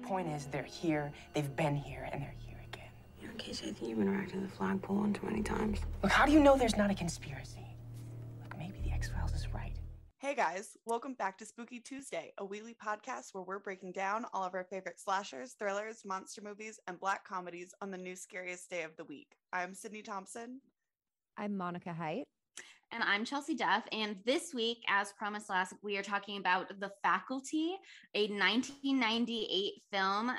point is, they're here, they've been here, and they're here again. You know, Casey, I think you've interacted with the flagpole one too many times. Look, how do you know there's not a conspiracy? Look, maybe the X-Files is right. Hey guys, welcome back to Spooky Tuesday, a weekly podcast where we're breaking down all of our favorite slashers, thrillers, monster movies, and black comedies on the new scariest day of the week. I'm Sydney Thompson. I'm Monica Height. And I'm Chelsea Duff. And this week, as promised last week, we are talking about The Faculty, a 1998 film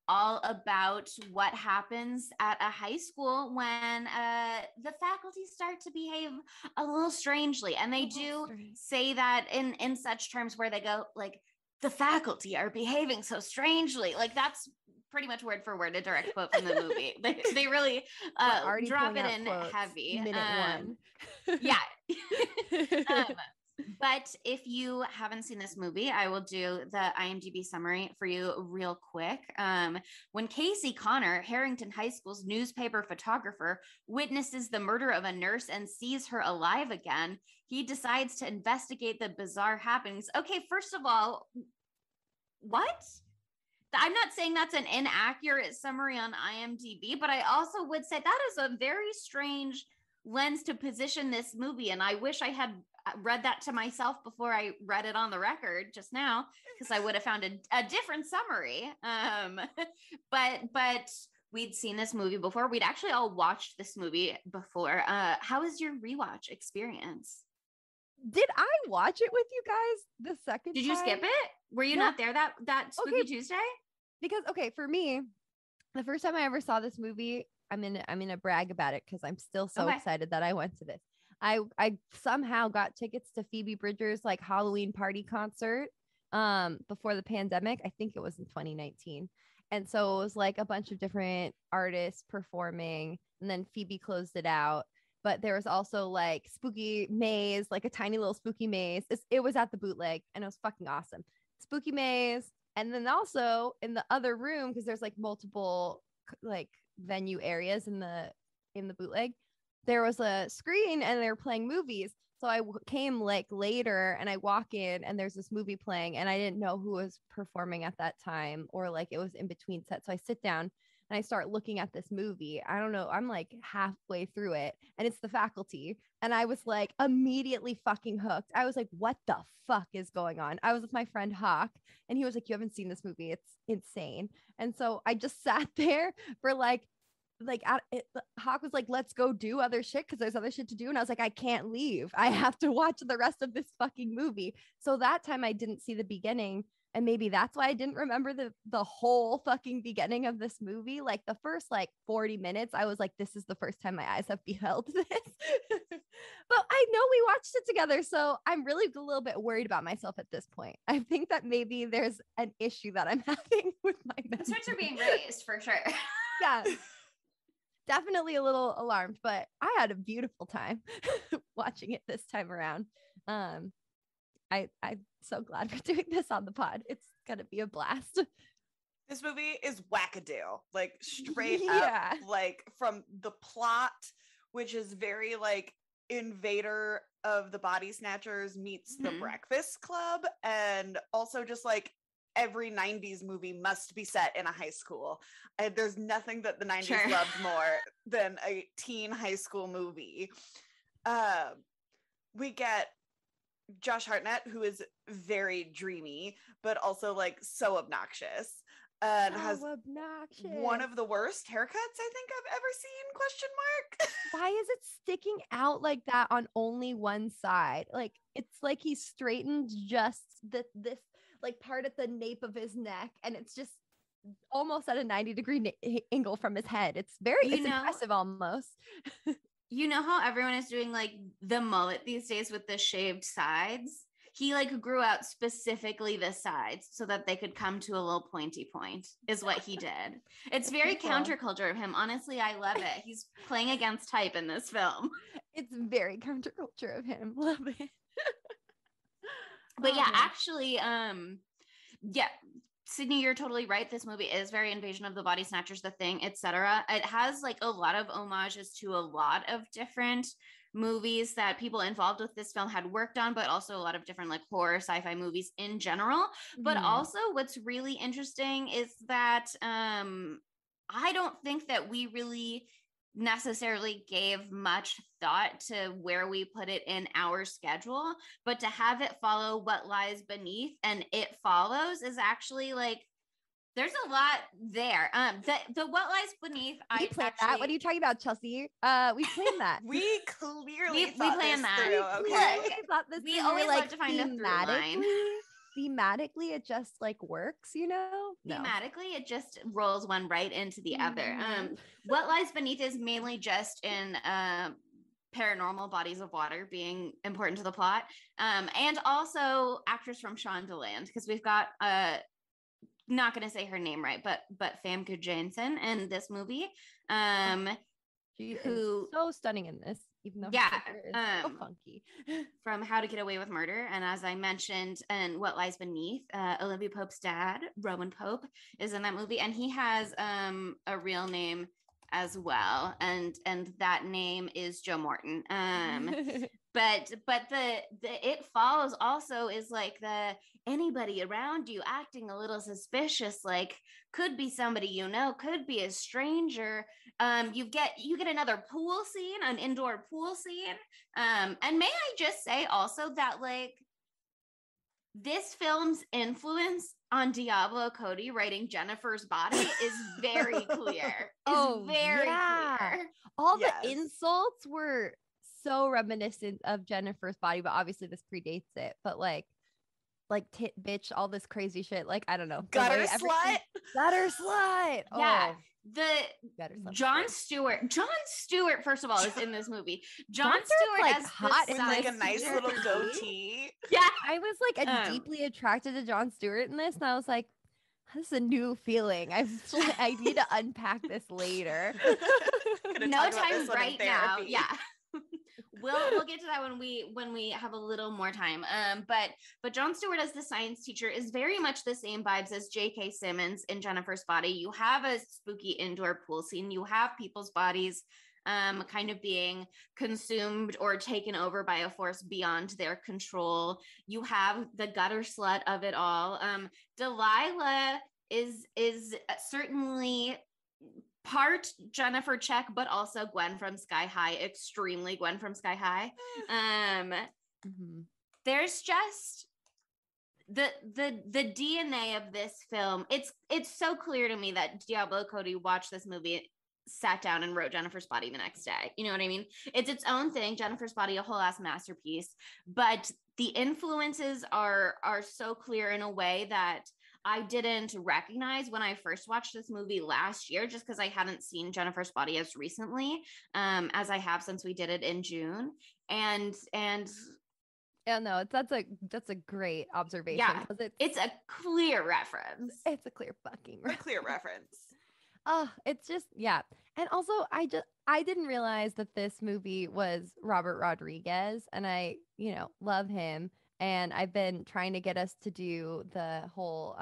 all about what happens at a high school when the faculty start to behave a little strangely. And they do say that in such terms where they go like, the faculty are behaving so strangely. Like that's pretty much word for word a direct quote from the movie. They really drop it in heavy. Minute one. Yeah. But if you haven't seen this movie, I will do the IMDb summary for you real quick. When Casey Connor, Harrington High School's newspaper photographer, witnesses the murder of a nurse and sees her alive again, he decides to investigate the bizarre happenings. Okay, first of all, what? I'm not saying that's an inaccurate summary on IMDb, but I also would say that is a very strange lens to position this movie. And I wish I had read that to myself before I read it on the record just now, because I would have found a different summary. But we'd seen this movie before. We'd actually all watched this movie before. How was your rewatch experience? Did I watch it with you guys the second Did time? you skip it? Were you not there that Spooky Tuesday? Because for me, the first time I ever saw this movie, I'm gonna brag about it because I'm still so excited that I went to this. I somehow got tickets to Phoebe Bridgers' like Halloween party concert before the pandemic. I think it was in 2019. And so it was like a bunch of different artists performing, and then Phoebe closed it out. But there was also like spooky maze, like a tiny little spooky maze. It was at the Bootleg, and it was fucking awesome. Spooky maze. And then also in the other room, because there's like multiple like venue areas in the Bootleg, there was a screen and they were playing movies. So I came like later and I walk in and there's this movie playing and I didn't know who was performing at that time, or like it was in between sets. So I sit down and I start looking at this movie. I don't know, I'm like halfway through it and it's The Faculty. And I was like immediately fucking hooked. I was like, what the fuck is going on? I was with my friend Hawk and he was like, you haven't seen this movie. It's insane. And so I just sat there for Hawk was like, let's go do other shit because there's other shit to do. And I was like, I can't leave. I have to watch the rest of this fucking movie. So that time I didn't see the beginning. And maybe that's why I didn't remember the whole fucking beginning of this movie. Like the first 40 minutes, I was like, this is the first time my eyes have beheld this. But I know we watched it together. So I'm really a little bit worried about myself at this point. I think that maybe there's an issue that I'm having with my memory. Concerns are being raised for sure. Yeah. Definitely a little alarmed, but I had a beautiful time watching it this time around. I'm so glad we're doing this on the pod. It's gonna be a blast. This movie is wackadoo, like straight up, like from the plot, which is very like Invader of the Body Snatchers meets The Breakfast Club, and also just like every 90s movie must be set in a high school. There's nothing that the 90s loved more than a teen high school movie. We get Josh Hartnett, who is very dreamy, but also like so obnoxious. And has one of the worst haircuts I think I've ever seen, ? Why is it sticking out like that on only one side? Like it's like he straightened just this like part at the nape of his neck, and it's just almost at a 90-degree angle from his head. It's impressive almost. You know how everyone is doing like the mullet these days with the shaved sides? He like grew out specifically the sides so that they could come to a little pointy point is what he did. It's very counterculture of him. Honestly, I love it. He's playing against type in this film. It's very counterculture of him. Love it. But actually, Sydney, you're totally right. This movie is very Invasion of the Body Snatchers, The Thing, etc. It has like a lot of homages to a lot of different movies that people involved with this film had worked on, but also a lot of different like horror sci-fi movies in general. But also what's really interesting is that I don't think that we really necessarily gave much thought to where we put it in our schedule, but to have it follow What Lies Beneath and It Follows is actually like there's a lot there. The What Lies Beneath, we planned that. What are you talking about, Chelsea? We planned that. We clearly we planned that. Through, okay. We always like to find a through line. Thematically, it just like works, you know? Thematically, it just rolls one right into the other. What Lies Beneath is mainly just in paranormal bodies of water being important to the plot, and also actors from Shondaland, because we've got not going to say her name right, but Famke Janssen in this movie. She is so stunning in this, even though her so funky. From How to Get Away with Murder, and as I mentioned, and What Lies Beneath, Olivia Pope's dad, Roman Pope, is in that movie, and he has a real name as well, and that name is Joe Morton. But the It Follows also is like the anybody around you acting a little suspicious, like could be somebody you know, could be a stranger. You get another pool scene, an indoor pool scene. And may I just say also that like this film's influence on Diablo Cody writing Jennifer's Body is very clear. Clear. All the insults were so reminiscent of Jennifer's Body, but obviously this predates it. But like tit bitch, all this crazy shit. Like, I don't know. Gutter slut. Yeah. John Stewart, first of all, is in this movie. John Stewart like as hot with like a nice little goatee. Yeah, I was like deeply attracted to John Stewart in this, and I was like, this is a new feeling. I need to unpack this later. No time right now. Yeah. We'll get to that when we have a little more time. But Jon Stewart as the science teacher is very much the same vibes as J.K. Simmons in Jennifer's Body. You have a spooky indoor pool scene. You have people's bodies kind of being consumed or taken over by a force beyond their control. You have the gutter slut of it all. Delilah is certainly part Jennifer Check, but also Gwen from Sky High, extremely Gwen from Sky High. There's just the DNA of this film. It's so clear to me that Diablo Cody watched this movie, sat down and wrote Jennifer's Body the next day. You know what I mean? It's its own thing. Jennifer's Body, a whole ass masterpiece, but the influences are so clear in a way that I didn't recognize when I first watched this movie last year, just because I hadn't seen Jennifer's Body as recently as I have since we did it in June. And yeah, no, that's a great observation. Yeah, it's a clear reference. It's a clear fucking reference. A clear reference. It's just, yeah. And also I didn't realize that this movie was Robert Rodriguez, and I, love him. And I've been trying to get us to do the whole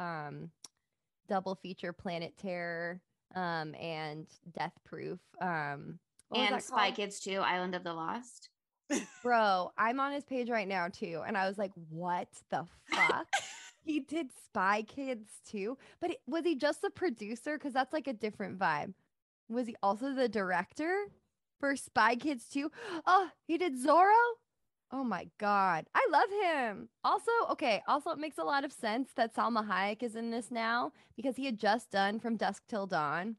double feature Planet Terror and Death Proof. And Spy Kids 2, Island of the Lost. Bro, I'm on his page right now too. And I was like, what the fuck? He did Spy Kids too? But was he just the producer? Because that's like a different vibe. Was he also the director for Spy Kids 2? Oh, he did Zorro? Oh my God. I love him. Also, it makes a lot of sense that Salma Hayek is in this now, because he had just done From Dusk Till Dawn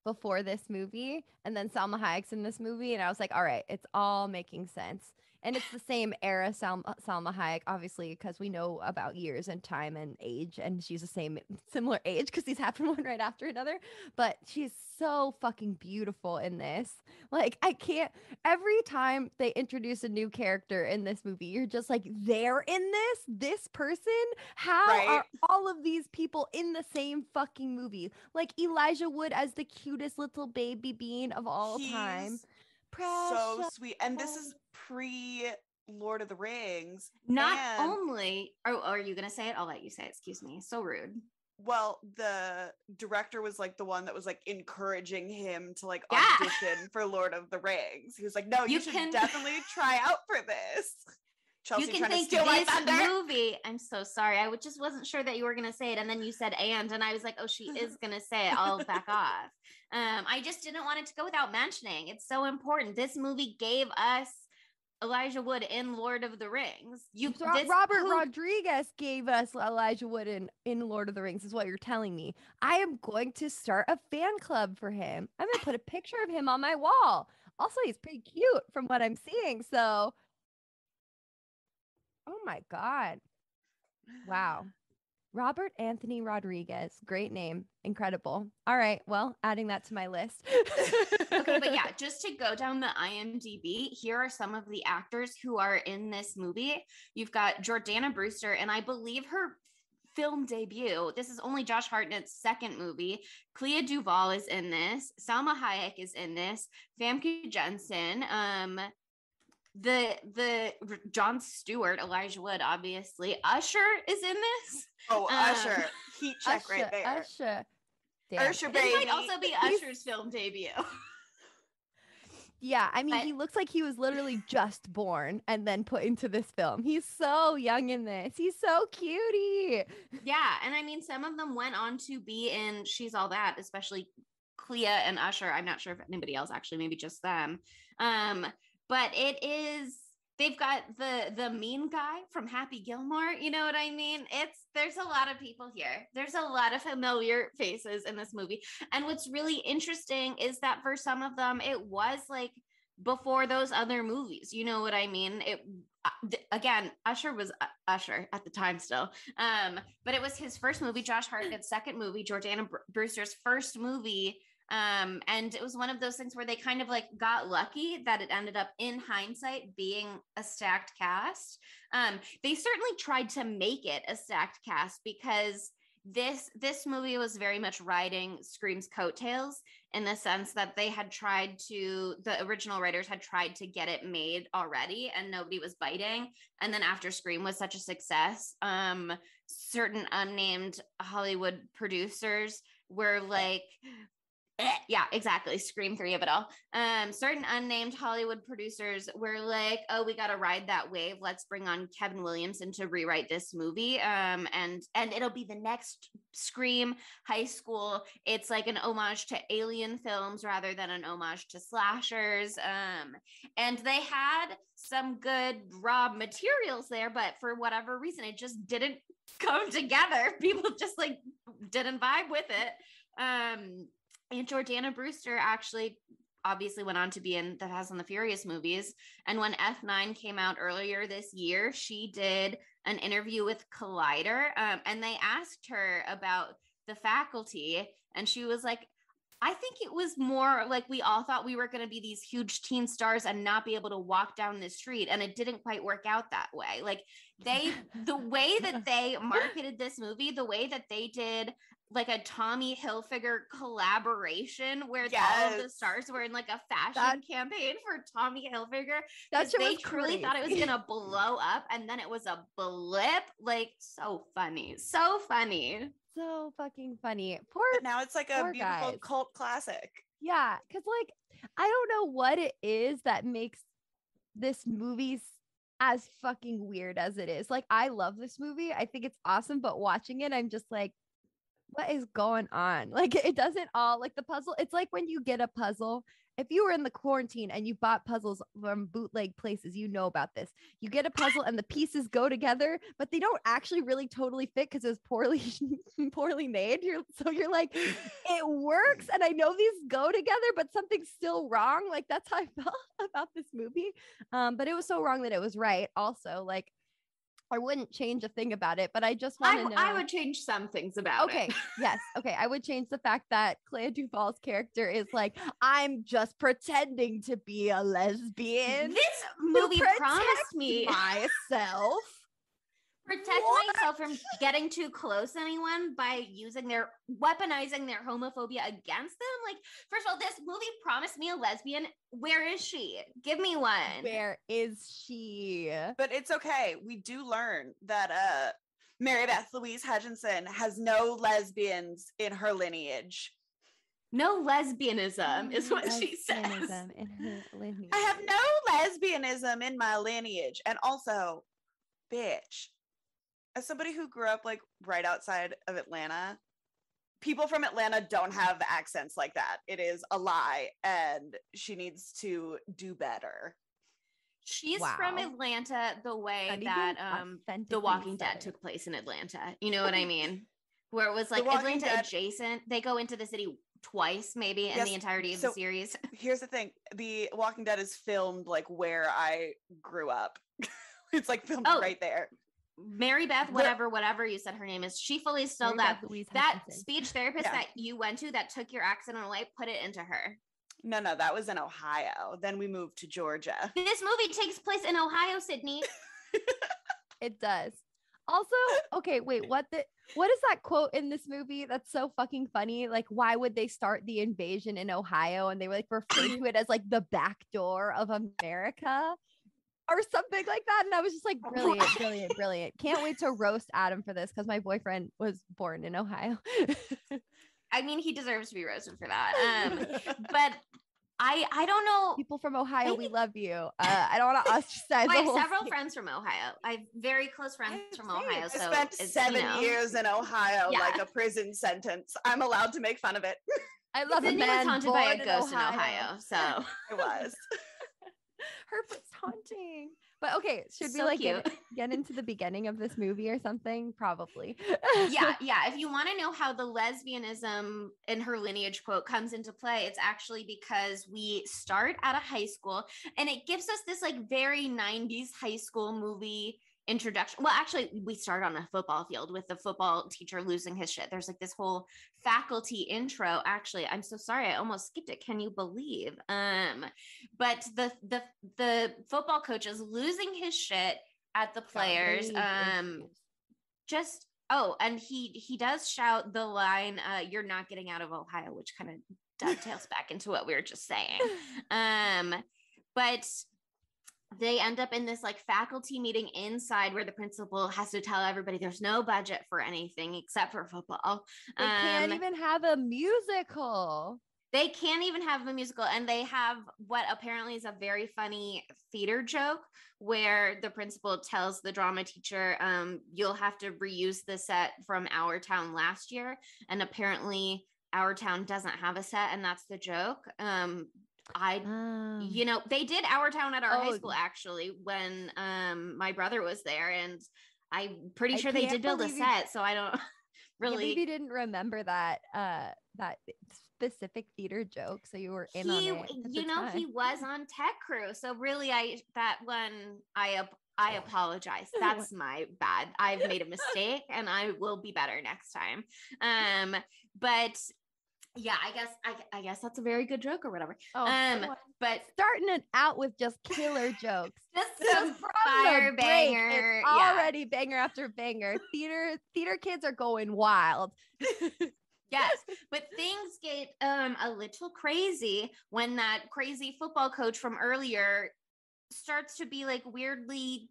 before this movie. And then Salma Hayek's in this movie. And I was like, all right, it's all making sense. And it's the same era, Salma Hayek, obviously, because we know about years and time and age. And she's the similar age, because these happen one right after another. But she's so fucking beautiful in this. Like, I can't, every time they introduce a new character in this movie, you're just like, they're in this person? How are all of these people in the same fucking movie? Like Elijah Wood as the cutest little baby bean of all time. So sweet. And this is pre Lord of the Rings. Not only are you gonna say it? I'll let you say it. Excuse me. So rude. Well, the director was like the one that was like encouraging him to like audition for Lord of the Rings. He was like, no, you should definitely try out for this. Chelsea, you can think this movie. I'm so sorry. I just wasn't sure that you were going to say it. And then you said, and I was like, oh, she is going to say it. I'll back off. I just didn't want it to go without mentioning. It's so important. This movie gave us Elijah Wood in Lord of the Rings. Robert Rodriguez gave us Elijah Wood in Lord of the Rings, is what you're telling me. I am going to start a fan club for him. I'm going to put a picture of him on my wall. Also, he's pretty cute from what I'm seeing. So, oh my God. Wow. Robert Anthony Rodriguez. Great name. Incredible. All right. Well, adding that to my list. Okay, but yeah, just to go down the IMDb, here are some of the actors who are in this movie. You've got Jordana Brewster, and I believe her film debut. This is only Josh Hartnett's second movie. Clea Duvall is in this. Salma Hayek is in this. Famke Jensen. The Jon Stewart, Elijah Wood, obviously. Usher is in this. Oh, Usher. Heat check Usher, right there. Usher. Damn. Usher, baby. This might also be Usher's film debut. Yeah, I mean, he looks like he was literally just born and then put into this film. He's so young in this. He's so cutie. Yeah, and I mean, some of them went on to be in She's All That, especially Clea and Usher. I'm not sure if anybody else, actually, maybe just them. But they've got the mean guy from Happy Gilmore. You know what I mean? There's a lot of people here. There's a lot of familiar faces in this movie. And what's really interesting is that for some of them, it was like before those other movies. You know what I mean? Again, Usher was Usher at the time still. But it was his first movie, Josh Hartnett's second movie, Jordana Brewster's first movie. And it was one of those things where they kind of like got lucky that it ended up in hindsight being a stacked cast. They certainly tried to make it a stacked cast because this movie was very much riding Scream's coattails in the sense that the original writers had tried to get it made already and nobody was biting. And then after Scream was such a success, certain unnamed Hollywood producers were like, yeah, exactly. Scream 3 of it all. Certain unnamed Hollywood producers were like, oh, we got to ride that wave. Let's bring on Kevin Williamson to rewrite this movie. And it'll be the next Scream High School. It's like an homage to alien films rather than an homage to slashers. And they had some good raw materials there, but for whatever reason, it just didn't come together. People just like didn't vibe with it. And Jordana Brewster actually obviously went on to be in the Fast and the Furious movies. And when F9 came out earlier this year, she did an interview with Collider. And they asked her about the faculty. And she was like, I think it was more like we all thought we were going to be these huge teen stars and not be able to walk down the street. And it didn't quite work out that way. Like the way that they marketed this movie, the way that they did like a Tommy Hilfiger collaboration where all of the stars were in like a fashion campaign for Tommy Hilfiger. They truly thought it was going to blow up. And then it was a blip. Like so funny. So funny. So fucking funny. But now it's like a beautiful cult classic. Yeah. Cause like, I don't know what it is that makes this movie as fucking weird as it is. Like, I love this movie. I think it's awesome. But watching it, I'm just like, what is going on? Like, it doesn't all like the puzzle. It's like when you get a puzzle, if you were in the quarantine and you bought puzzles from bootleg places, you know about this. You get a puzzle and the pieces go together, but they don't actually really totally fit because it was poorly made. So you're like, it works. And I know these go together, but something's still wrong. Like, that's how I felt about this movie. But it was so wrong that it was right. Also, like, I wouldn't change a thing about it, but I just want to know. I would change some things about it. Okay. Yes. Okay. I would change the fact that Clea Duvall's character is like, I'm just pretending to be a lesbian. This movie promised me myself. Protect myself from getting too close to anyone by weaponizing their homophobia against them. Like, first of all, this movie promised me a lesbian. Where is she? Give me one. Where is she? But it's okay. We do learn that Mary Beth Louise Hutchinson has no lesbians in her lineage. No lesbianism is what she says. In her lineage. I have no lesbianism in my lineage. And also, bitch, as somebody who grew up like right outside of Atlanta, people from Atlanta don't have accents like that. It is a lie, and she needs to do better. She's from Atlanta the way that The Walking Dead took place in Atlanta. You know what I mean? Where it was like Atlanta adjacent. They go into the city twice maybe in the entirety of the series. Here's the thing. The Walking Dead is filmed like where I grew up. It's like filmed right there. Mary Beth, whatever you said her name is, she fully stole that speech therapist that you went to that took your accent away, put it into her. No, that was in Ohio. Then we moved to Georgia. This movie takes place in Ohio, Sydney. It does. Also, okay, wait, what is that quote in this movie that's so fucking funny? Like, why would they start the invasion in Ohio? And they were like refer to it as like the back door of America or something like that. And I was just like, brilliant. Can't wait to roast Adam for this because my boyfriend was born in Ohio. I mean, he deserves to be roasted for that. But I don't know. People from Ohio, we love you. I don't want to ostracize. I have several friends from Ohio. I have very close friends from Ohio. I spent 7 years in Ohio, like a prison sentence. I'm allowed to make fun of it. I love Sydney was haunted by a ghost in Ohio, so I was. Herbert's haunting. But okay, should we like get into the beginning of this movie or something? Probably. Yeah. If you want to know how the lesbianism in her lineage quote comes into play, it's actually because we start at a high school and it gives us this like very 90s high school movie introduction. Well, actually, we start on a football field with the football teacher losing his shit. There's like this whole faculty intro. Actually, I'm so sorry, I almost skipped it. Can you believe? But the football coach is losing his shit at the players. And he does shout the line, "You're not getting out of Ohio," which kind of dovetails back into what we were just saying. But they end up in this like faculty meeting inside where the principal has to tell everybody there's no budget for anything except for football. They can't even have a musical. They can't even have a musical. And they have what apparently is a very funny theater joke where the principal tells the drama teacher, you'll have to reuse the set from Our Town last year. And apparently Our Town doesn't have a set. And that's the joke. They did Our Town at our high school actually when my brother was there, and I'm pretty sure they did build a set, so I don't really maybe didn't remember that specific theater joke, so you were in on it. He was on tech crew, so really I apologize. That's my bad. I've made a mistake and I will be better next time. But yeah, I guess that's a very good joke or whatever. But starting it out with just killer jokes, just fire banger. It's already banger after banger. Theater kids are going wild. Yes, but things get a little crazy when that crazy football coach from earlier starts to be like weirdly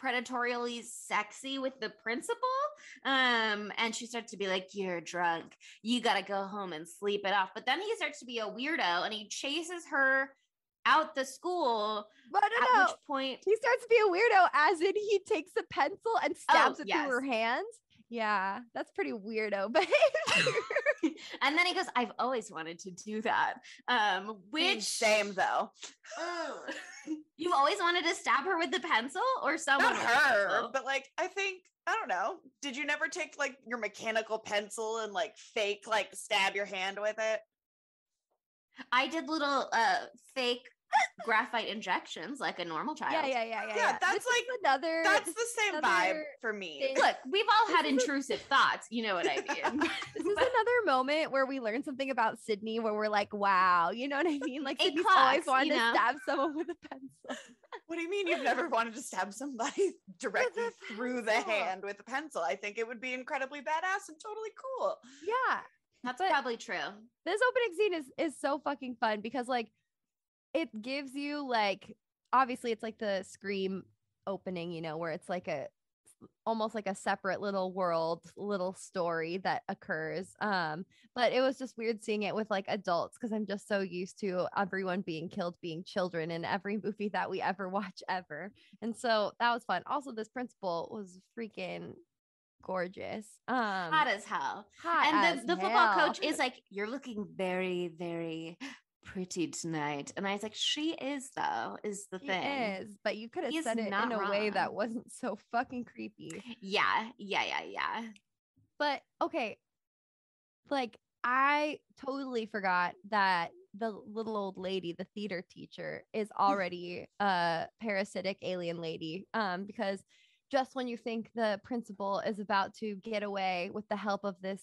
predatorially sexy with the principal. And she starts to be like, "You're drunk. You got to go home and sleep it off." But then he starts to be a weirdo and he chases her out the school. But at which point he starts to be a weirdo as in he takes a pencil and stabs it through her hands. Yeah, that's pretty weirdo behavior. And then he goes, "I've always wanted to do that." Which same though. You've always wanted to stab her with the pencil, or someone? Not her, but like I don't know. Did you never take like your mechanical pencil and like fake like stab your hand with it? I did little fake graphite injections like a normal child. Yeah, that's the same vibe for me. Look, we've all had intrusive thoughts. You know what I mean? This is another moment where we learn something about Sydney where we're like, wow, you know what I mean? Like Sydney's always wanted to stab someone with a pencil. What do you mean you've never wanted to stab somebody directly through the hand with a pencil? I think it would be incredibly badass and totally cool. Yeah. That's probably true. This opening scene is so fucking fun because like it gives you like, obviously it's like the Scream opening, you know, where it's like almost like a separate little world, little story that occurs. But it was just weird seeing it with like adults because I'm just so used to everyone being killed being children in every movie that we ever watch ever. And so that was fun. Also, this principal was freaking gorgeous. Hot as hell. Hot and as the football hell. coach is like, you're looking very, very pretty tonight. And I was like, she is though, is the thing. Is, but you could have said it in a way that wasn't so fucking creepy. Yeah. But okay, like I totally forgot that the little old lady, the theater teacher, is already a parasitic alien lady. Because just when you think the principal is about to get away with the help of this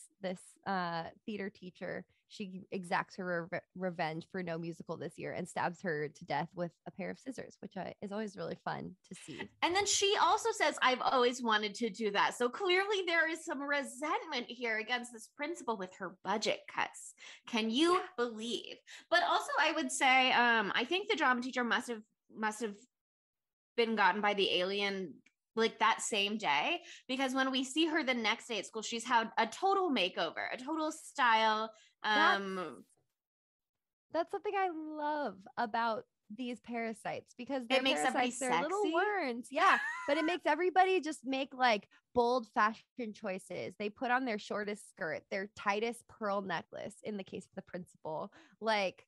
theater teacher, she exacts her revenge for no musical this year and stabs her to death with a pair of scissors, which is always really fun to see. And then she also says, I've always wanted to do that. So clearly there is some resentment here against this principal with her budget cuts. Can you believe? But also I would say, I think the drama teacher must have been gotten by the alien like that same day, because when we see her the next day at school, she's had a total makeover, a total style. That's something I love about these parasites, because they're parasites, they're little worms. Yeah. But it makes everybody just make like bold fashion choices. They put on their shortest skirt, their tightest pearl necklace in the case of the principal. Like,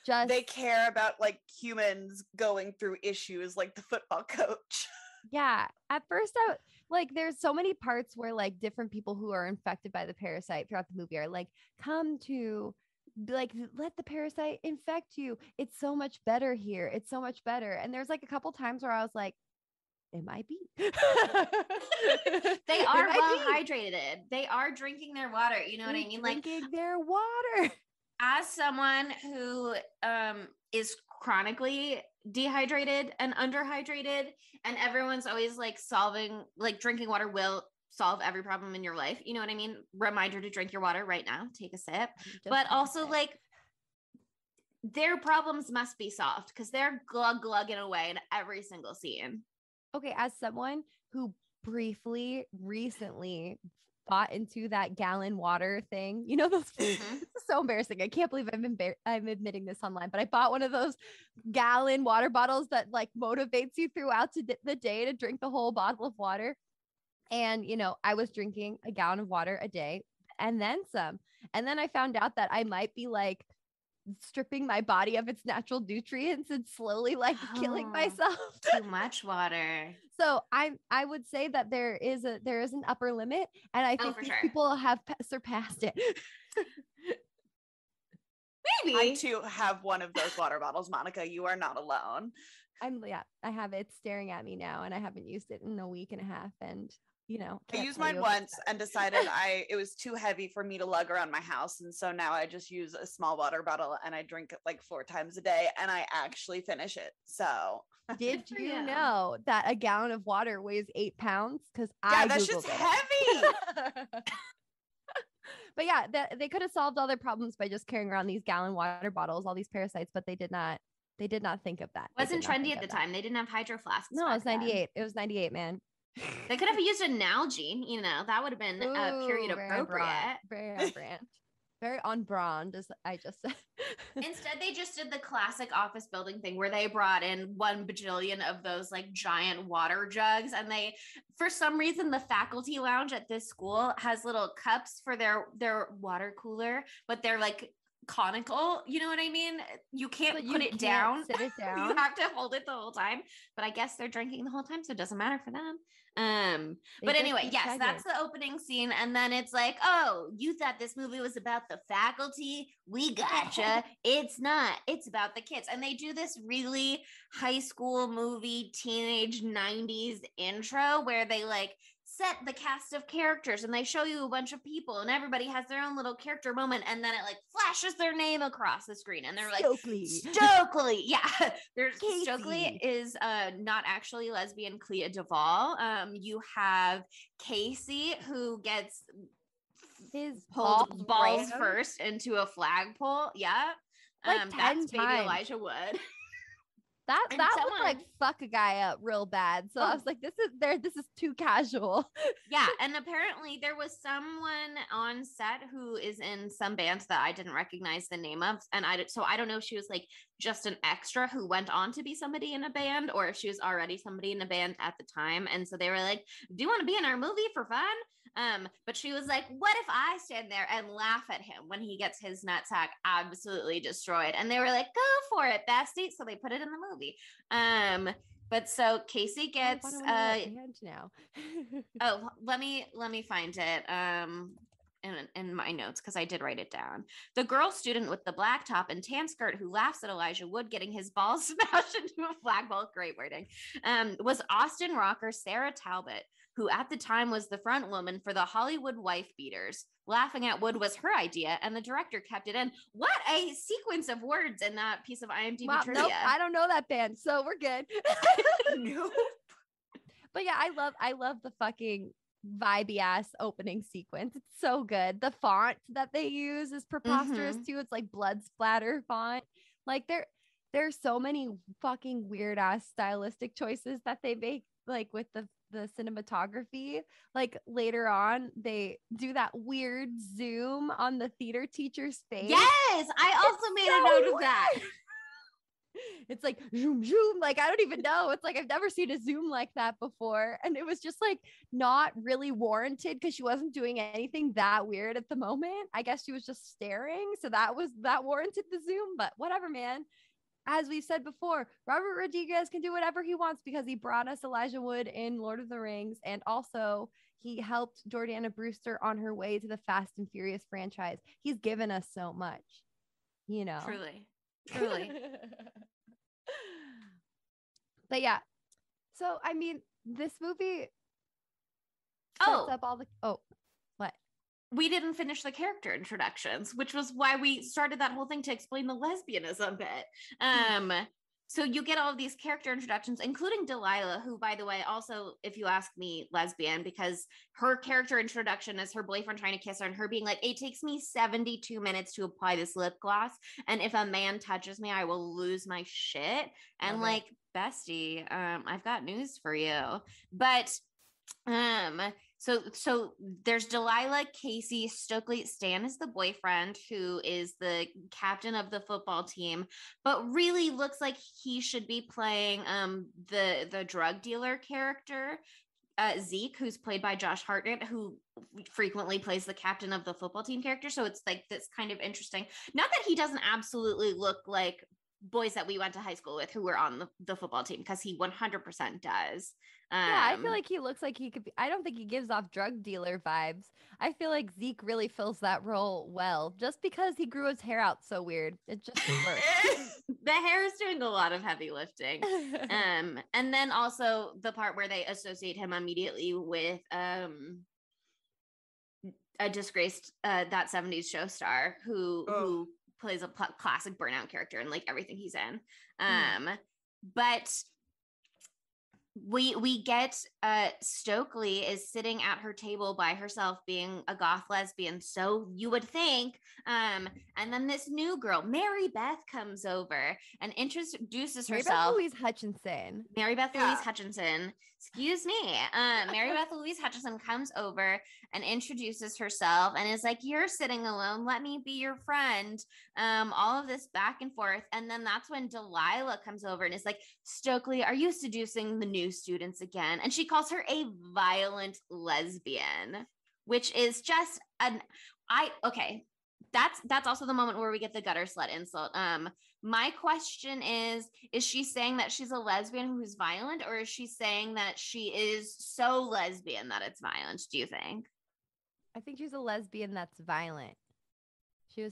just they care about like humans going through issues like the football coach. Yeah. At first, there's so many parts where like different people who are infected by the parasite throughout the movie are like, come to like, let the parasite infect you. It's so much better here. It's so much better. And there's like a couple times where I was like, it might be. They are well hydrated. They are drinking their water. You know what I mean? Drinking their water. As someone who is chronically dehydrated and underhydrated, and everyone's always like drinking water will solve every problem in your life. You know what I mean? Reminder to drink your water right now. Take a sip. But also like their problems must be solved because they're glugging away in every single scene. Okay, as someone who recently bought into that gallon water thing, you know, those this is so embarrassing. I can't believe I'm admitting this online, but I bought one of those gallon water bottles that like motivates you throughout the day to drink the whole bottle of water. And, you know, I was drinking a gallon of water a day and then some. And then I found out that I might be like stripping my body of its natural nutrients and slowly like killing myself. Too much water. So I would say that there is an upper limit, and I think these people have surpassed it. Maybe. I too have one of those water bottles, Monica. You are not alone. I have it staring at me now, and I haven't used it in a week and a half, and you know, I used mine once and decided it was too heavy for me to lug around my house, and so now I just use a small water bottle and I drink it like 4 times a day, and I actually finish it. So did you know that a gallon of water weighs 8 pounds? Because that's just heavy. But yeah, they could have solved all their problems by just carrying around these gallon water bottles, all these parasites, but they did not think of that. Wasn't trendy at the time. They didn't have hydro flasks. No, it was 98. It was 98, man. They could have used a Nalgene, you know, that would have been period appropriate. Very on brand. Very on brand, as I just said. Instead, they just did the classic office building thing where they brought in 1 bajillion of those like giant water jugs. And for some reason, the faculty lounge at this school has little cups for their water cooler, but they're like conical, you know what I mean? You can't put it down. Sit it down. You have to hold it the whole time. But I guess they're drinking the whole time, so it doesn't matter for them. But anyway, yes, that's the opening scene. And then it's like, oh, you thought this movie was about the faculty? We gotcha. It's not. It's about the kids. And they do this really high school movie, teenage 90s intro where they like set the cast of characters and they show you a bunch of people and everybody has their own little character moment, and then it like flashes their name across the screen and they're like Stokely. Yeah. There's Casey. Stokely is not actually lesbian Clea Duvall. You have Casey who gets his balls first into a flagpole. Yeah. Like 10 that's times. baby Elijah Wood. That was like fuck a guy up real bad. So I was like, this is too casual. Yeah, and apparently there was someone on set who is in some bands that I didn't recognize the name of, and I don't know if she was like just an extra who went on to be somebody in a band, or if she was already somebody in a band at the time. And so they were like, "Do you want to be in our movie for fun?" But she was like, "What if I stand there and laugh at him when he gets his nutsack absolutely destroyed?" And they were like, "Go for it, bestie." So they put it in the movie. But so Casey gets now. oh, let me find it in my notes because I did write it down. The girl student with the black top and tan skirt who laughs at Elijah Wood getting his balls smashed into a flagpole, great wording, was Austin rocker Sarah Talbot, who at the time was the front woman for the Hollywood Wife Beaters. Laughing at Wood was her idea, and the director kept it in. What a sequence of words in that piece of IMDb trivia. Nope, I don't know that band, so we're good. Nope. But yeah, I love the fucking vibey ass opening sequence. It's so good. The font that they use is preposterous too. It's like blood splatter font. Like there's so many fucking weird ass stylistic choices that they make, like with the cinematography. Like later on they do that weird zoom on the theater teacher's face. Yes, I also made a note of that. It's like zoom zoom, like I don't even know. It's like I've never seen a zoom like that before, and it was just like not really warranted because she wasn't doing anything that weird at the moment. I guess she was just staring, so that warranted the zoom. But whatever, man. As we said before, Robert Rodriguez can do whatever he wants because he brought us Elijah Wood in Lord of the Rings, and also he helped Jordana Brewster on her way to the Fast and Furious franchise. He's given us so much, you know. Truly. But yeah, so I mean, this movie sets up all the what? We didn't finish the character introductions, which was why we started that whole thing to explain the lesbianism bit. So you get all of these character introductions, including Delilah, who, by the way, also, if you ask me, lesbian, because her character introduction is her boyfriend trying to kiss her and her being like, "It takes me 72 minutes to apply this lip gloss, and if a man touches me, I will lose my shit." And like, bestie, I've got news for you. But so there's Delilah, Casey, Stokely. Stan is the boyfriend who is the captain of the football team, but really looks like he should be playing the drug dealer character, Zeke, who's played by Josh Hartnett, who frequently plays the captain of the football team character. So it's like this kind of interesting. Not that he doesn't absolutely look like boys that we went to high school with who were on the football team, because he 100% does. Yeah, I feel like he looks like he could be. I don't think he gives off drug dealer vibes. I feel like Zeke really fills that role well, just because he grew his hair out so weird. It just works. The hair is doing a lot of heavy lifting. And then also the part where they associate him immediately with a disgraced That 70s Show star who plays a classic burnout character in like everything he's in. But we get Stokely is sitting at her table by herself being a goth lesbian, so you would think, and then this new girl, Mary Beth, comes over and introduces herself. Mary Beth Louise Hutchinson, excuse me. Mary Beth Louise Hutchinson comes over and introduces herself and is like, "You're sitting alone, let me be your friend." All of this back and forth, and then that's when Delilah comes over and is like, "Stokely, are you seducing the new students again?" And she calls her a violent lesbian, which is just that's also the moment where we get the gutter slut insult. My question is she saying that she's a lesbian who's violent, or is she saying that she is so lesbian that it's violent, do you think? I think she's a lesbian that's violent.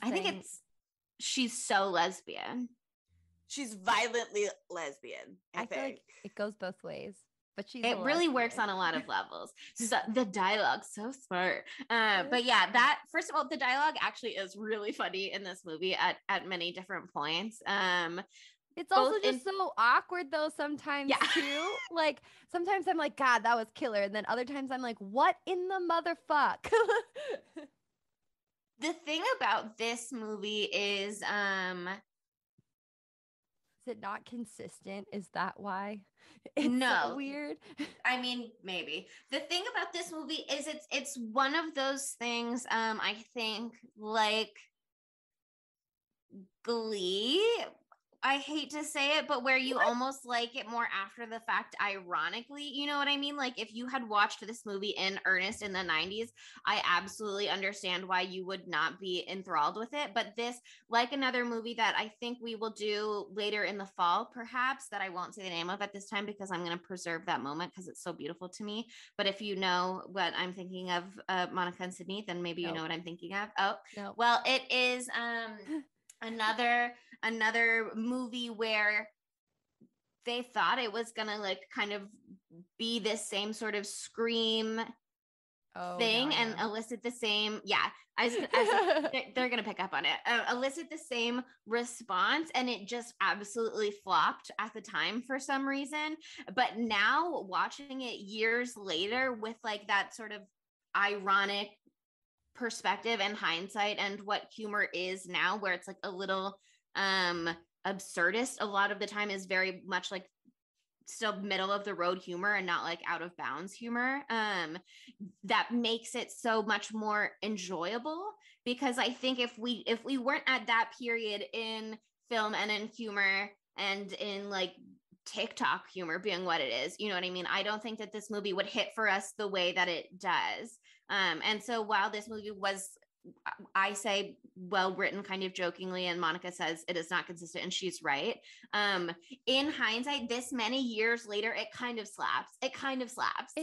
I think she's so lesbian. She's violently lesbian. I feel like it goes both ways, but it really works on a lot of levels. So the dialogue, so smart. But yeah, that first of all, the dialogue actually is really funny in this movie at many different points. It's also just so awkward though sometimes too. Like sometimes I'm like, God, that was killer, and then other times I'm like, what in the motherfuck? The thing about this movie is it not consistent? Is that why it's no so weird? I mean, maybe. The thing about this movie is it's one of those things, I think, like Glee, I hate to say it, but where you almost like it more after the fact, ironically, you know what I mean? Like if you had watched this movie in earnest in the 90s, I absolutely understand why you would not be enthralled with it. But this, like another movie that I think we will do later in the fall, perhaps, that I won't say the name of at this time because I'm going to preserve that moment because it's so beautiful to me. But if you know what I'm thinking of, Monica and Sydney, then maybe you know what I'm thinking of. Oh, no. Well, it is another movie where they thought it was gonna like kind of be this same sort of Scream thing and elicit the same they're gonna pick up on it, elicit the same response, and it just absolutely flopped at the time for some reason. But now watching it years later with like that sort of ironic perspective and hindsight and what humor is now, where it's like a little absurdist a lot of the time, is very much like still middle of the road humor and not like out of bounds humor, that makes it so much more enjoyable. Because I think if we weren't at that period in film and in humor and in like TikTok humor being what it is, you know what I mean, I don't think that this movie would hit for us the way that it does. And so while this movie was, I say, well written kind of jokingly, and Monica says it is not consistent, and she's right. In hindsight, this many years later, it kind of slaps. It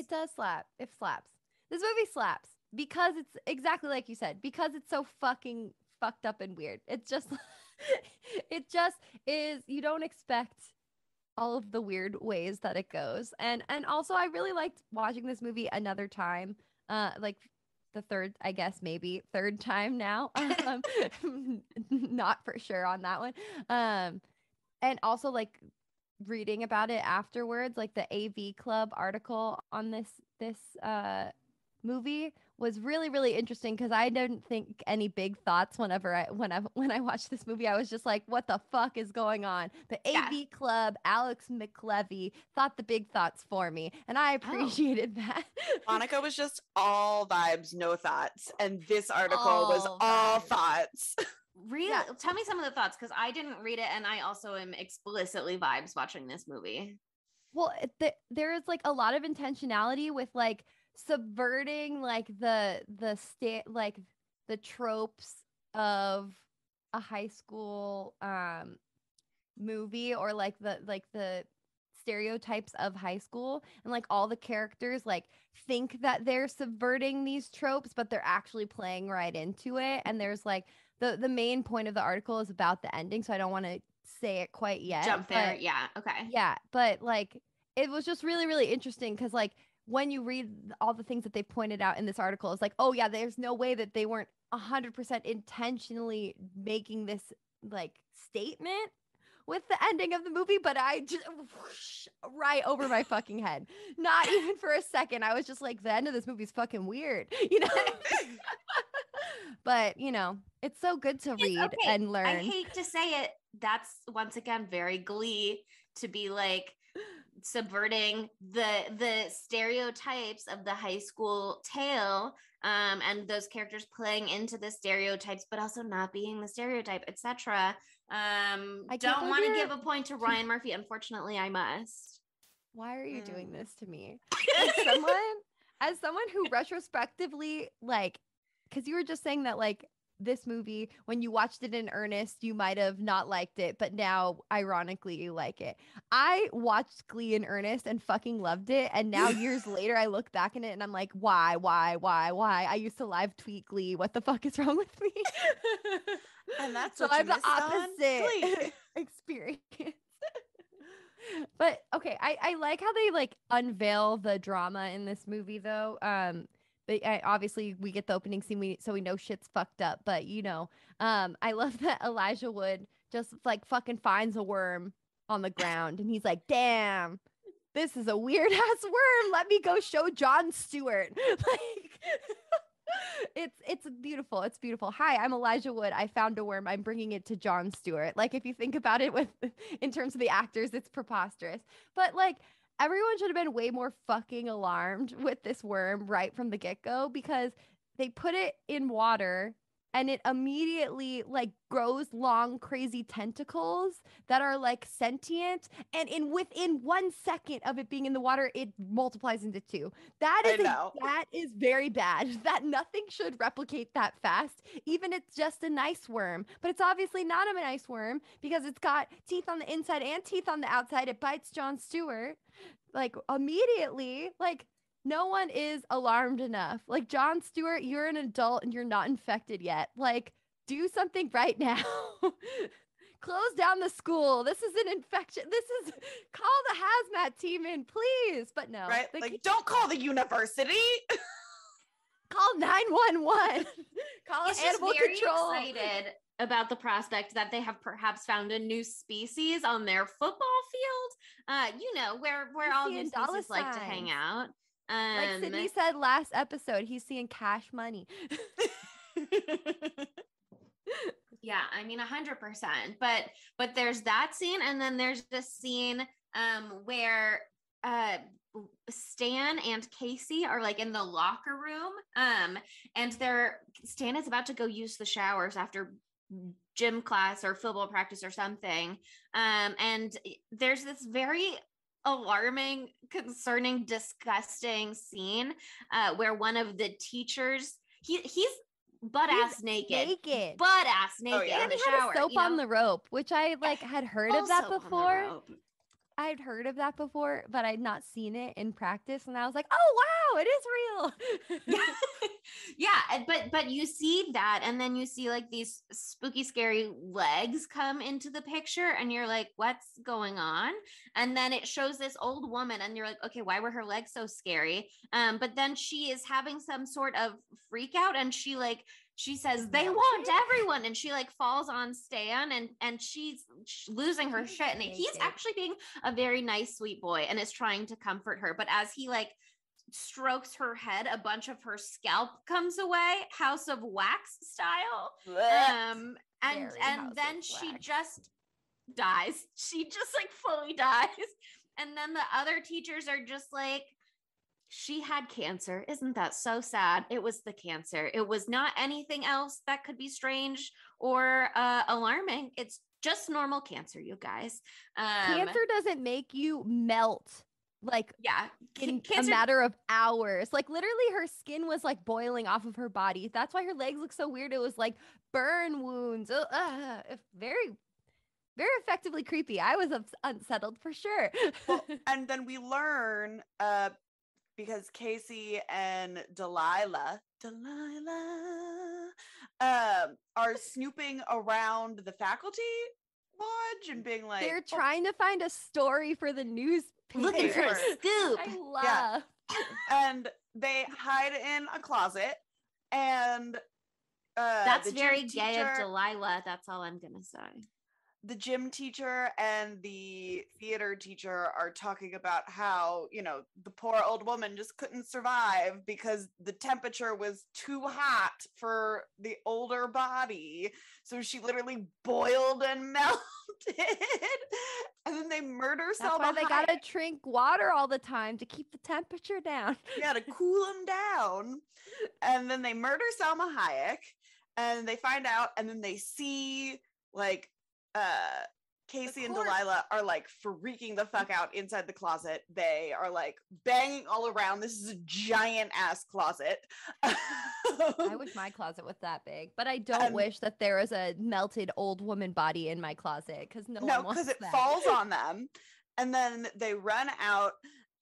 does slap. It slaps. This movie slaps because it's exactly like you said, because it's so fucking fucked up and weird. It's just, it just is. You don't expect all of the weird ways that it goes. And also I really liked watching this movie another time, like the third, I guess maybe third time now. Not for sure on that one. And also like reading about it afterwards, like the AV Club article on this movie was really, really interesting because I didn't think any big thoughts when I watched this movie. I was just like, what the fuck is going on? The AV Club, Alex McLevy thought the big thoughts for me, and I appreciated that. Monica was just all vibes, no thoughts, and this article was all thoughts. Really? Yeah. Tell me some of the thoughts, because I didn't read it, and I also am explicitly vibes watching this movie. Well, there is like a lot of intentionality with like subverting like the tropes of a high school movie, or like the stereotypes of high school, and like all the characters like think that they're subverting these tropes, but they're actually playing right into it. And there's like the main point of the article is about the ending, so I don't want to say it quite yet. Jump there. Yeah. Okay. Yeah, but like it was just really, really interesting because like when you read all the things that they pointed out in this article, it's like, oh yeah, there's no way that they weren't 100% intentionally making this like statement with the ending of the movie, but I just whoosh, right over my fucking head. Not even for a second. I was just like, the end of this movie is fucking weird, you know? But, you know, it's so good to read and learn. I hate to say it. That's once again very Glee to be like subverting the stereotypes of the high school tale, and those characters playing into the stereotypes, but also not being the stereotype, etc. I don't want to give a point to Ryan Murphy. Unfortunately, I must. Why are you doing this to me? As someone who retrospectively, like, because you were just saying that like this movie, when you watched it in earnest, you might have not liked it, but now ironically you like it. I watched Glee in earnest and fucking loved it, and now years later I look back in it and I'm like, why? I used to live tweet Glee. What the fuck is wrong with me? And that's so what I you have the missed opposite experience. But okay, I like how they like unveil the drama in this movie though. Obviously we get the opening scene, so we know shit's fucked up, but you know, I love that Elijah Wood just like fucking finds a worm on the ground and he's like, damn, this is a weird ass worm, let me go show Jon Stewart. Like It's beautiful. It's beautiful. Hi, I'm Elijah Wood. I found a worm. I'm bringing it to Jon Stewart. Like, if you think about it in terms of the actors, it's preposterous. But like, everyone should have been way more fucking alarmed with this worm right from the get-go, because they put it in water and it immediately like grows long, crazy tentacles that are like sentient. And within 1 second of it being in the water, it multiplies into 2. That is very bad. That nothing should replicate that fast. Even it's just a nice worm, but it's obviously not a nice worm because it's got teeth on the inside and teeth on the outside. It bites Jon Stewart like immediately. Like, no one is alarmed enough. Like, Jon Stewart, you're an adult and you're not infected yet. Like, do something right now. Close down the school. This is an infection. Call the hazmat team in, please. But no. Right? Like, don't call the university. Call 911. Call animal control. Excited about the prospect that they have perhaps found a new species on their football field. Where all new species like to hang out. Like Sydney said last episode, he's seeing cash money. Yeah, I mean 100%. But there's that scene, and then there's this scene where Stan and Casey are like in the locker room, and Stan is about to go use the showers after gym class or football practice or something, and there's this very alarming, concerning, disgusting scene where one of the teachers, he's butt-ass naked. Oh, yeah. And he had a soap on the rope, which I like had heard of that before. I'd heard of that before, but I'd not seen it in practice, and I was like, oh wow, it is real. Yeah, but you see that, and then you see like these spooky, scary legs come into the picture, and you're like, what's going on? And then it shows this old woman, and you're like, okay, why were her legs so scary? But then she is having some sort of freak out, and she says, they want everyone. And she like falls on Stan, and she's losing her shit. And he's actually being a very nice, sweet boy and is trying to comfort her. But as he like strokes her head, a bunch of her scalp comes away, House of Wax style. And then she just dies. She just like fully dies. And then the other teachers are just like, she had cancer. Isn't that so sad? It was the cancer. It was not anything else that could be strange or alarming. It's just normal cancer, you guys. Cancer doesn't make you melt like in cancer, a matter of hours. Like literally her skin was like boiling off of her body. That's why her legs look so weird. It was like burn wounds. Very, very effectively creepy. I was unsettled for sure. Well, and then we learn because Casey and Delilah are snooping around the faculty lodge and being like, they're trying to find a story for the newspaper. Looking for a scoop. I love. And they hide in a closet, and that's very gay of Delilah. That's all I'm gonna say. The gym teacher and the theater teacher are talking about how, the poor old woman just couldn't survive because the temperature was too hot for the older body. So she literally boiled and melted. And then they murder Salma Hayek. That's why they gotta drink water all the time to keep the temperature down. Yeah, to cool them down. And then they murder Salma Hayek, and they find out, and then they see like Casey and Delilah are like freaking the fuck out inside the closet. They are like banging all around. This is a giant ass closet. I wish my closet was that big, but I don't wish that there was a melted old woman body in my closet because because it falls on them. And then they run out,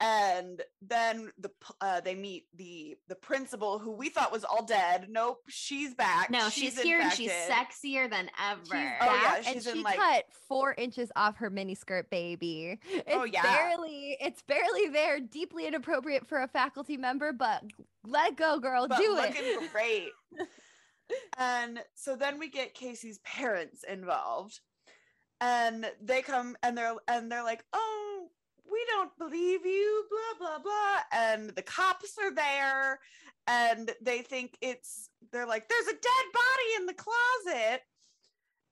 and then they meet the principal, who we thought was all dead. Nope, she's back. No, she's here and she's sexier than ever. She's back, and she cut 4 inches off her miniskirt, baby. It's barely there. Deeply inappropriate for a faculty member, but let go, girl. Do it. Looking great. And so then we get Casey's parents involved, and they come and they're like, oh, we don't believe you, blah, blah, blah. And the cops are there and they think they're like, there's a dead body in the closet.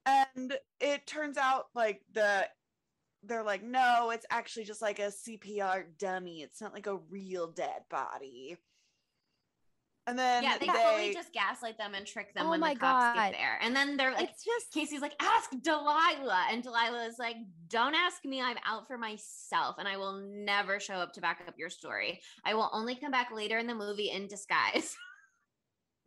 And it turns out like they're like, no, it's actually just like a CPR dummy. It's not like a real dead body. And then they fully just gaslight them and trick them when the cops get there. And then they're like, Casey's like, ask Delilah. And Delilah is like, don't ask me. I'm out for myself. And I will never show up to back up your story. I will only come back later in the movie in disguise.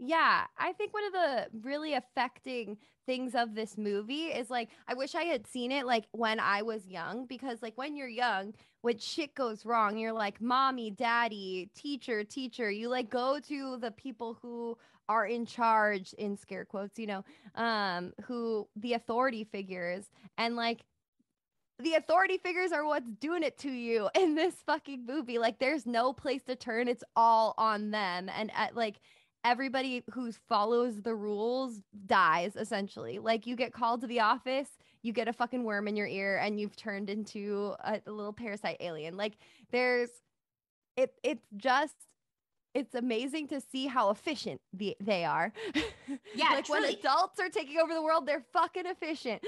Yeah, I think one of the really affecting things of this movie is like, I wish I had seen it like when I was young, because like when you're young, when shit goes wrong, you're like, mommy, daddy, teacher, you like go to the people who are in charge, in scare quotes, you know, who the authority figures, and like the authority figures are what's doing it to you in this fucking movie. Like there's no place to turn. It's all on them. And like, everybody who follows the rules dies, essentially. Like you get called to the office, you get a fucking worm in your ear, and you've turned into a little parasite alien. Like it's amazing to see how efficient they are. Yeah, like truly. When adults are taking over the world, they're fucking efficient.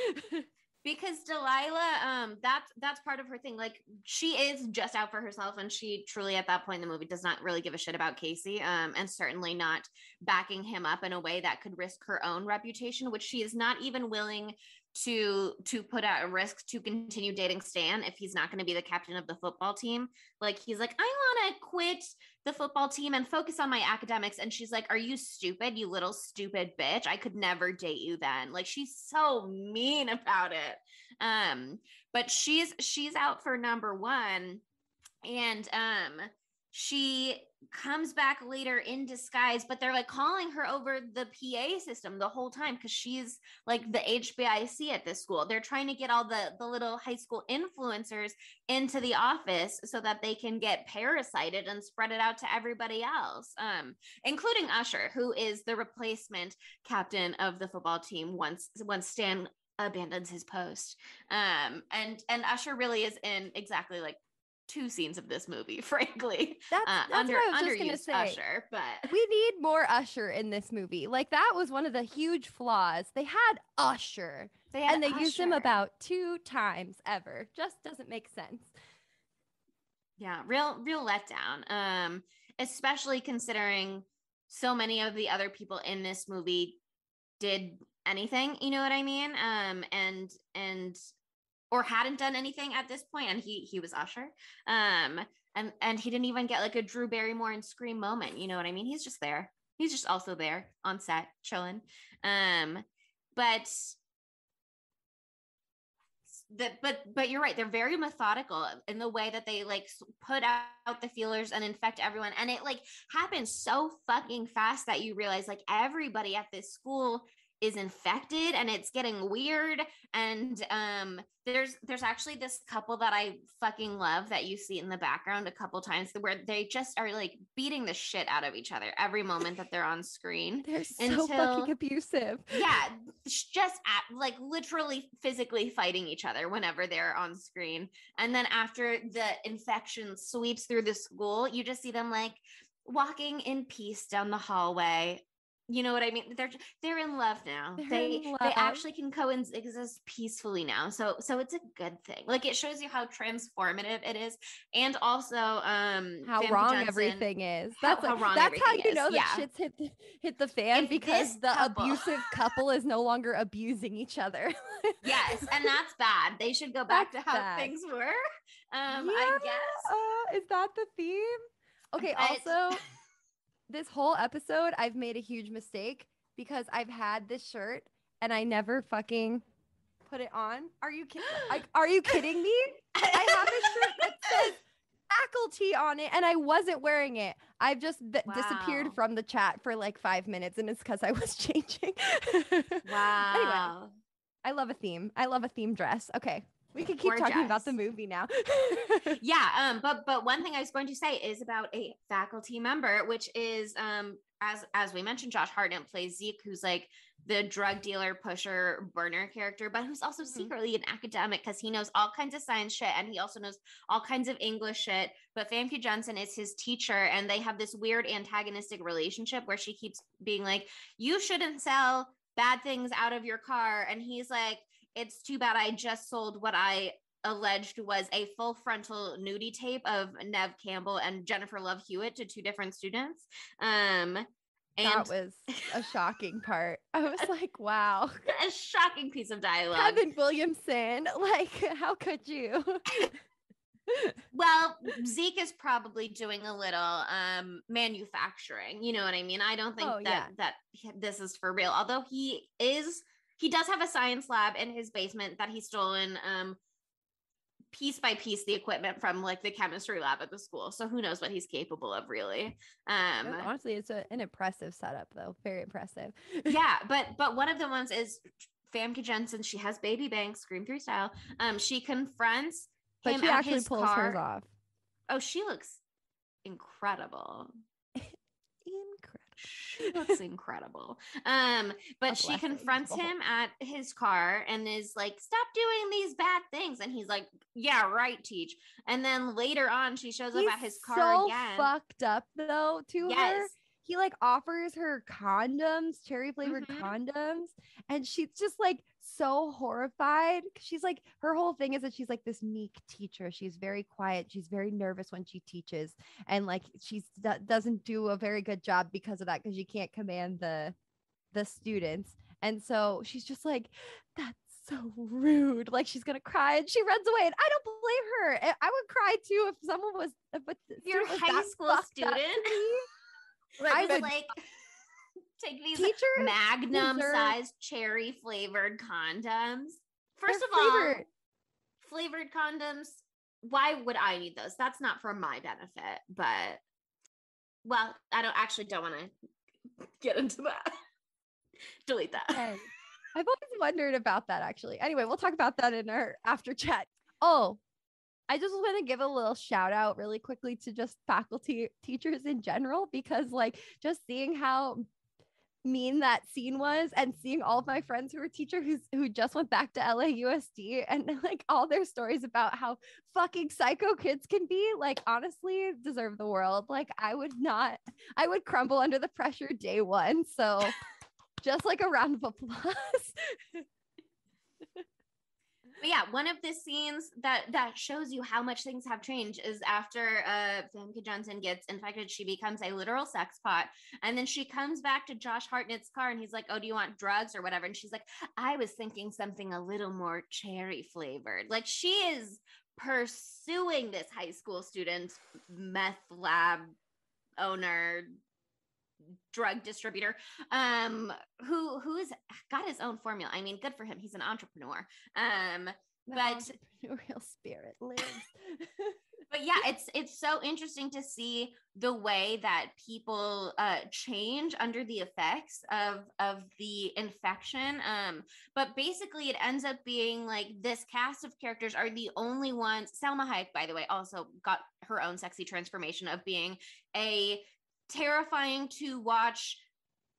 Because Delilah, that's part of her thing. Like she is just out for herself, and she truly at that point in the movie does not really give a shit about Casey, and certainly not backing him up in a way that could risk her own reputation, which she is not even willing to put at risk to continue dating Stan if he's not going to be the captain of the football team. Like he's like, I want to quit the football team and focus on my academics, and she's like, are you stupid, you little stupid bitch? I could never date you then. Like she's so mean about it. But she's out for number one, and she comes back later in disguise, but they're like calling her over the PA system the whole time because she's like the HBIC at this school. They're trying to get all the little high school influencers into the office so that they can get parasited and spread it out to everybody else, including Usher, who is the replacement captain of the football team once Stan abandons his post. And Usher really is in exactly like 2 scenes of this movie, frankly. That's what I was just gonna say. Usher, but we need more Usher in this movie. Like that was one of the huge flaws. They had Usher, and they used him about 2 times ever. Just doesn't make sense. Yeah, real letdown. Especially considering so many of the other people in this movie did anything, you know what I mean? And or hadn't done anything at this point, and he was Usher. And he didn't even get like a Drew Barrymore and Scream moment, you know what I mean? He's just there. He's just also there on set chilling. But you're right, they're very methodical in the way that they like put out the feelers and infect everyone, and it like happens so fucking fast that you realize like everybody at this school is infected, and it's getting weird. And there's actually this couple that I fucking love that you see in the background a couple times where they just are like beating the shit out of each other every moment that they're on screen. They're so fucking abusive. Yeah, just like literally physically fighting each other whenever they're on screen. And then after the infection sweeps through the school, you just see them like walking in peace down the hallway. You know what I mean? They're in love now. They actually can coexist peacefully now. So it's a good thing. Like it shows you how transformative it is, and also how Famke wrong Johnson, everything is. That's how you know that shit's hit the fan, if because the abusive couple is no longer abusing each other. Yes, and that's bad. They should go back to how things were. I guess. Is that the theme? Okay. Also. This whole episode, I've made a huge mistake because I've had this shirt and I never fucking put it on. Are you kidding me? I have a shirt that says faculty on it and I wasn't wearing it. I've just disappeared from the chat for like 5 minutes, and it's because I was changing. Wow. Anyway, I love a theme. I love a theme dress. Okay. We could keep talking about the movie now. Yeah. But one thing I was going to say is about a faculty member, which is as we mentioned, Josh Hartnett plays Zeke, who's like the drug dealer, pusher, burner character, but who's also secretly an academic because he knows all kinds of science shit and he also knows all kinds of English shit. But Famke Janssen is his teacher, and they have this weird antagonistic relationship where she keeps being like, "You shouldn't sell bad things out of your car," and he's like, "It's too bad I just sold what I alleged was a full frontal nudie tape of Nev Campbell and Jennifer Love Hewitt to two different students." And that was a shocking part. I was like, wow. A shocking piece of dialogue. Kevin Williamson, like, how could you? Well, Zeke is probably doing a little manufacturing. You know what I mean? I don't think that this is for real. Although he does have a science lab in his basement that he's stolen piece by piece the equipment from like the chemistry lab at the school. So who knows what he's capable of, really. Honestly, it's an impressive setup though. Very impressive. Yeah, but one of the ones is Famke Janssen. She has baby bank, Scream 3 style. She confronts him, but she actually pulls hers off. Oh, she looks incredible. She looks incredible. But she confronts him at his car and is like, "Stop doing these bad things." And he's like, "Yeah, right, teach." And then later on, she shows up at his car again. Fucked up though to her. He like offers her condoms, cherry flavored condoms, and she's just like so horrified. She's like, her whole thing is that she's like this meek teacher. She's very quiet. She's very nervous when she teaches, and like she doesn't do a very good job because of that, because she can't command the students. And so she's just like, "That's so rude." Like she's gonna cry, and she runs away. And I don't blame her. I would cry too if someone was. But you're a high school student. I would like take these Magnum-sized cherry flavored condoms. First of all, flavored condoms. Why would I need those? That's not for my benefit. But well, I don't want to get into that. Delete that. Hey, I've always wondered about that. Actually, anyway, we'll talk about that in our after chat. Oh. I just want to give a little shout out really quickly to just faculty teachers in general, because like just seeing how mean that scene was and seeing all of my friends who were teachers who just went back to LAUSD and like all their stories about how fucking psycho kids can be, like honestly deserve the world. Like I would crumble under the pressure day one. So just like a round of applause. But yeah, one of the scenes that shows you how much things have changed is after Famke Janssen gets infected, she becomes a literal sex pot. And then she comes back to Josh Hartnett's car and he's like, "Oh, do you want drugs or whatever?" And she's like, "I was thinking something a little more cherry flavored." Like she is pursuing this high school student, meth lab owner, drug distributor, who's got his own formula. I mean, good for him. He's an entrepreneur. But entrepreneurial spirit lives. But yeah, it's so interesting to see the way that people change under the effects of the infection. But basically it ends up being like this cast of characters are the only ones. Salma Hayek, by the way, also got her own sexy transformation of being a terrifying to watch,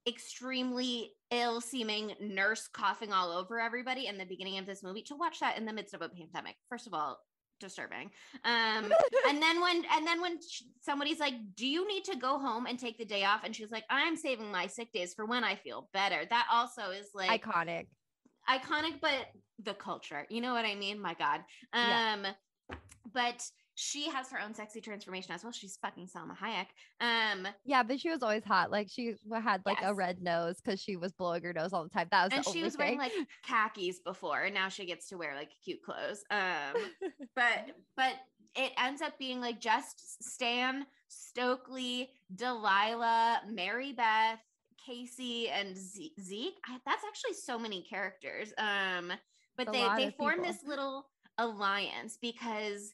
extremely ill-seeming nurse coughing all over everybody in the beginning of this movie, to watch that in the midst of a pandemic. First of all, disturbing. And then when somebody's like, "Do you need to go home and take the day off?" And she's like, "I'm saving my sick days for when I feel better." That also is like iconic, but the culture, you know what I mean? My God. But she has her own sexy transformation as well. She's fucking Salma Hayek. Yeah, but she was always hot. Like she had like a red nose because she was blowing her nose all the time. That was and the she only was thing. wearing like khakis before, and now she gets to wear like cute clothes. But it ends up being like just Stan, Stokely, Delilah, Mary Beth, Casey, and Zeke. That's actually so many characters. But they form this little alliance because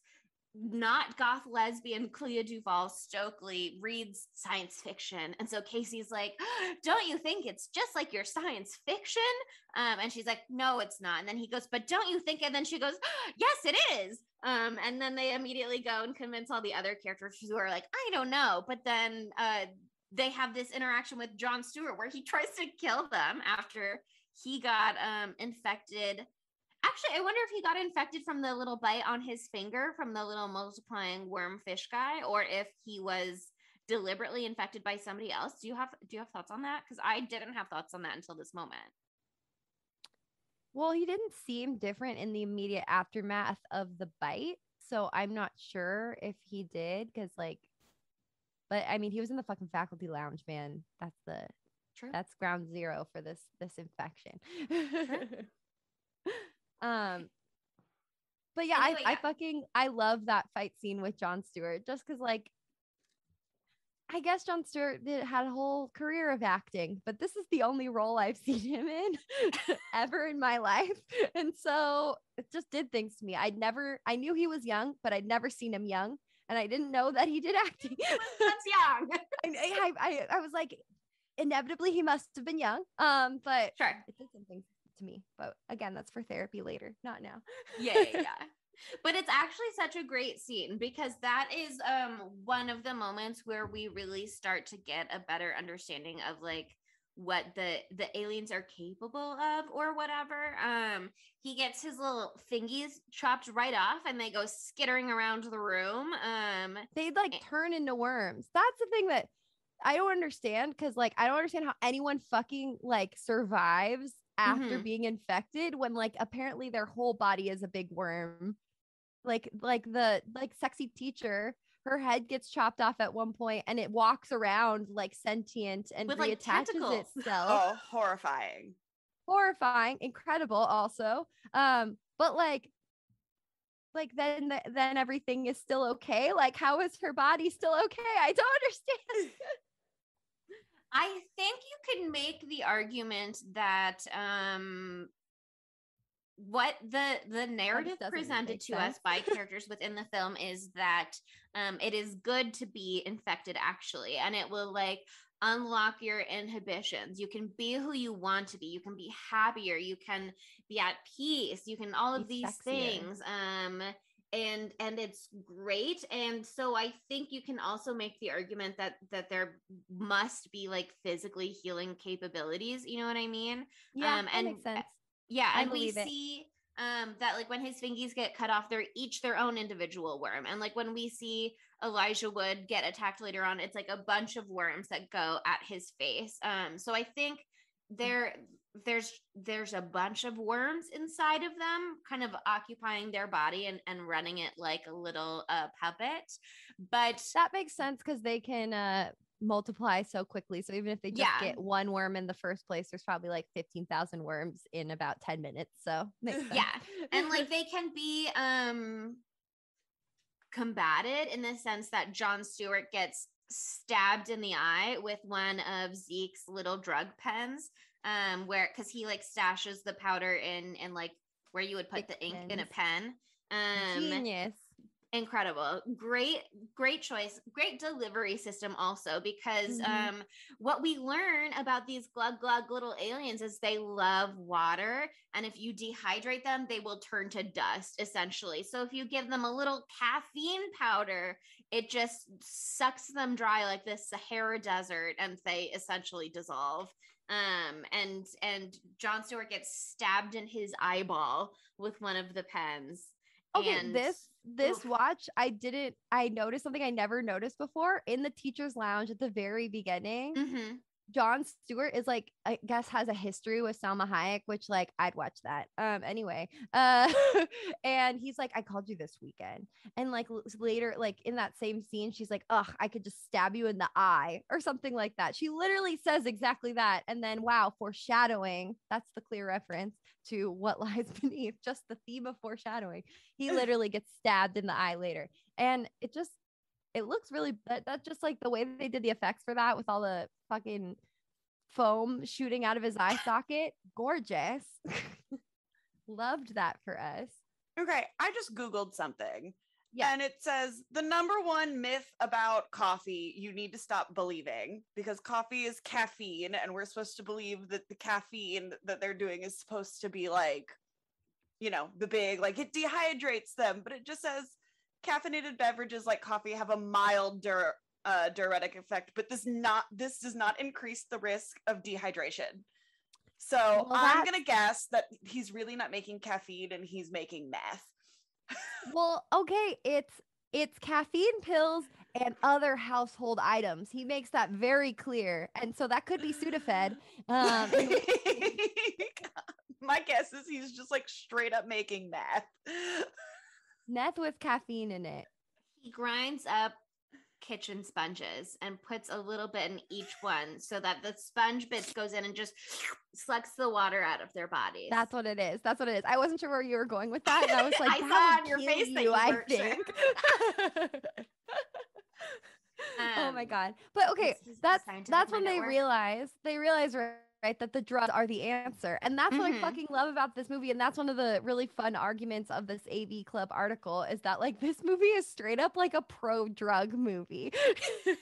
not goth lesbian Clea Duvall Stokely reads science fiction. And so Casey's like, don't you think it's just like your science fiction? And she's like, no, it's not. And then he goes, but don't you think? And then she goes, yes, it is. And then they immediately go and convince all the other characters who are like, I don't know. But then they have this interaction with Jon Stewart where he tries to kill them after he got infected. Actually, I wonder if he got infected from the little bite on his finger from the little multiplying worm fish guy, or if he was deliberately infected by somebody else. Do you have thoughts on that? Because I didn't have thoughts on that until this moment. Well, he didn't seem different in the immediate aftermath of the bite, so I'm not sure if he did. Because but I mean, he was in the fucking faculty lounge, man. That's ground zero for this infection. But yeah, anyway, I love that fight scene with Jon Stewart just because I guess Jon Stewart had a whole career of acting, but this is the only role I've seen him in ever in my life. And so it just did things to me. I knew he was young, but I'd never seen him young. And I didn't know that he did acting. That's young. I was like, inevitably he must have been young. But sure, it did some things to me. But again, that's for therapy later, not now. Yeah. But it's actually such a great scene because that is one of the moments where we really start to get a better understanding of what the aliens are capable of or whatever. He gets his little fingies chopped right off and they go skittering around the room. They turn into worms. That's the thing that I don't understand, because I don't understand how anyone fucking survives after being infected when apparently their whole body is a big worm. The sexy teacher, her head gets chopped off at one point and it walks around sentient and with reattaches itself. Oh, horrifying. Incredible also. But then everything is still okay. How is her body still okay? I don't understand. I think you can make the argument that what the narrative presented to us by characters within the film is that it is good to be infected actually, and it will unlock your inhibitions. You can be who you want to be. You can be happier. You can be at peace. You can all of these things. And it's great. And so I think you can also make the argument that there must be physically healing capabilities. You know what I mean? Yeah, that makes sense. Yeah, and we see that when his fingies get cut off, they're each their own individual worm. And when we see Elijah Wood get attacked later on, it's a bunch of worms that go at his face. So I think there's a bunch of worms inside of them kind of occupying their body and running it like a little puppet. But that makes sense because they can multiply so quickly. So even if they just get one worm in the first place, there's probably 15,000 worms in about 10 minutes. So makes sense. Yeah. And they can be combated in the sense that Jon Stewart gets stabbed in the eye with one of Zeke's little drug pens, because he stashes the powder in where you would put the ink in a pen. Genius. Incredible. Great choice. Great delivery system also, because what we learn about these glug glug little aliens is they love water, and if you dehydrate them they will turn to dust essentially. So if you give them a little caffeine powder, it just sucks them dry like the Sahara Desert and they essentially dissolve. And Jon Stewart gets stabbed in his eyeball with one of the pens. Okay, and this watch, I noticed something I never noticed before. In the teacher's lounge at the very beginning, Jon Stewart is I guess has a history with Salma Hayek, which I'd watch that. Anyway, and he's I called you this weekend, and later, in that same scene, she's ugh, I could just stab you in the eye or something like that. She literally says exactly that. And then wow, foreshadowing. That's the clear reference to What Lies Beneath, just the theme of foreshadowing. He literally gets stabbed in the eye later, and it looks really, that's just the way that they did the effects for that with all the fucking foam shooting out of his eye socket. Gorgeous. Loved that for us. Okay, I just Googled something. Yeah. And it says the number one myth about coffee you need to stop believing, because coffee is caffeine and we're supposed to believe that the caffeine that they're doing is supposed to be like, you know, the big, like it dehydrates them, but it just says caffeinated beverages like coffee have a mild diuretic effect, but this does not increase the risk of dehydration. So I'm gonna guess that he's really not making caffeine and he's making meth. Well, okay, it's caffeine pills and other household items. He makes that very clear, and so that could be Sudafed. My guess is he's just like straight up making meth. Meth with caffeine in it. He grinds up kitchen sponges and puts a little bit in each one so that the sponge bits goes in and just sucks the water out of their bodies. That's what it is. I wasn't sure where you were going with that, and I was like, I saw on your face that you I think. Sure. Oh my god. But okay, that's when they realize right, that the drugs are the answer. And that's what I fucking love about this movie. And that's one of the really fun arguments of this AV Club article, is that like this movie is straight up like a pro-drug movie. It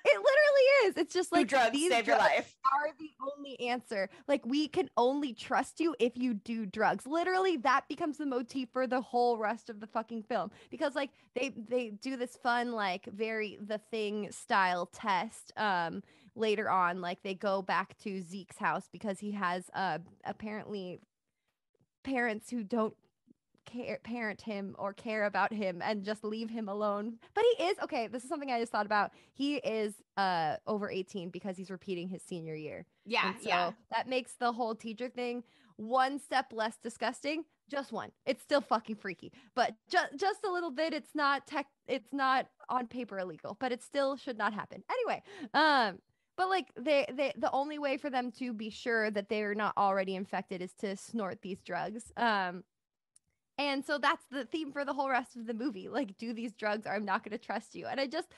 literally is. It's just like drugs these save drugs your life are the only answer. Like, we can only trust you if you do drugs. Literally, that becomes the motif for the whole rest of the fucking film, because like they do this fun, like very The Thing style test later on. Like, they go back to Zeke's house because he has apparently parents who don't parent him or care about him and just leave him alone. But he is, okay, this is something I just thought about. He is over 18 because he's repeating his senior year. Yeah, and so that makes the whole teacher thing one step less disgusting. Just one. It's still fucking freaky, but just a little bit. It's not not on paper illegal, but it still should not happen. Anyway, but like the only way for them to be sure that they're not already infected is to snort these drugs. And so that's the theme for the whole rest of the movie. Like, do these drugs or I'm not going to trust you. And I just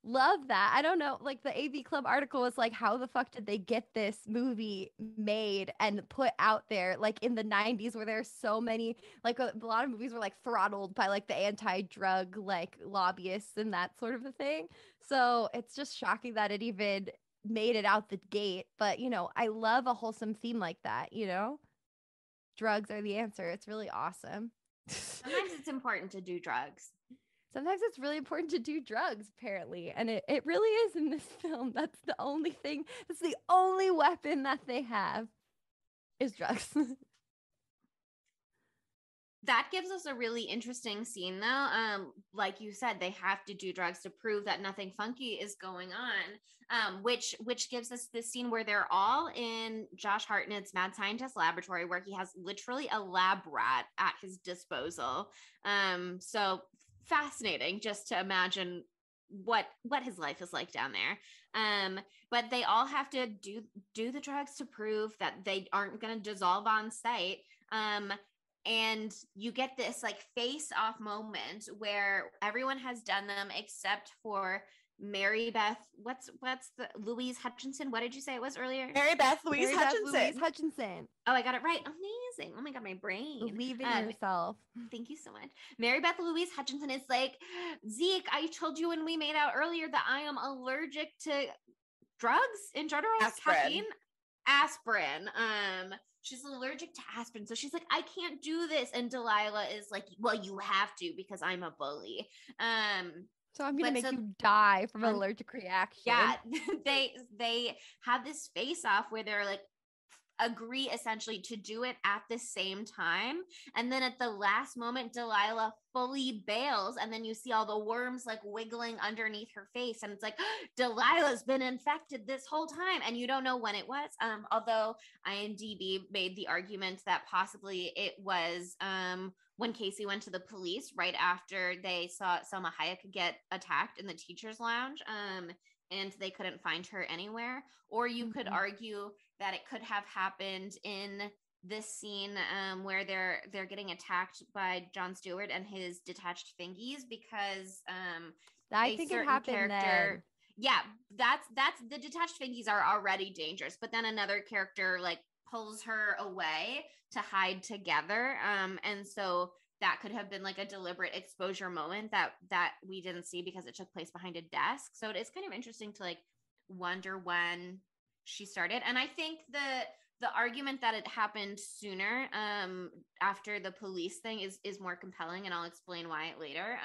love that. I don't know. Like, the AV Club article was like, how the fuck did they get this movie made and put out there? Like, in the 90s, where there's so many, like a lot of movies were like throttled by like the anti-drug like lobbyists and that sort of a thing. So it's just shocking that it even made it out the gate. But, you know, I love a wholesome theme like that, you know? Drugs are the answer. It's really awesome. Sometimes it's important to do drugs. Sometimes it's really important to do drugs, apparently. And it really is in this film. That's the only thing. That's the only weapon that they have is drugs. That gives us a really interesting scene, though. Like you said, they have to do drugs to prove that nothing funky is going on, which gives us this scene where they're all in Josh Hartnett's mad scientist laboratory, where he has literally a lab rat at his disposal. So fascinating just to imagine what his life is like down there. But they all have to do the drugs to prove that they aren't going to dissolve on site. And you get this like face-off moment where everyone has done them except for Mary Beth. What's the Louise Hutchinson? What did you say it was earlier? Mary Beth Louise Hutchinson. Oh, I got it right. Amazing. Oh my God, my brain. Believe in yourself. Thank you so much. Mary Beth Louise Hutchinson is like, Zeke, I told you when we made out earlier that I am allergic to drugs in general. Caffeine. Aspirin. She's allergic to aspirin. So she's like, I can't do this. And Delilah is like, well, you have to because I'm a bully. So I'm going to make you die from an allergic reaction. Yeah. They have this face off where they're like, agree essentially to do it at the same time. And then at the last moment, Delilah fully bails. And then you see all the worms like wiggling underneath her face. And it's like, Delilah's been infected this whole time. And you don't know when it was. Although IMDb made the argument that possibly it was when Casey went to the police right after they saw Selma Hayek get attacked in the teacher's lounge. And they couldn't find her anywhere. Or you could argue that it could have happened in this scene where they're getting attacked by Jon Stewart and his detached fingies, because I think it happened then. Yeah, that's the detached fingies are already dangerous, but then another character like pulls her away to hide together, and so that could have been like a deliberate exposure moment that we didn't see because it took place behind a desk. So it is kind of interesting to like wonder when she started. And I think the argument that it happened sooner after the police thing is more compelling, and I'll explain why later.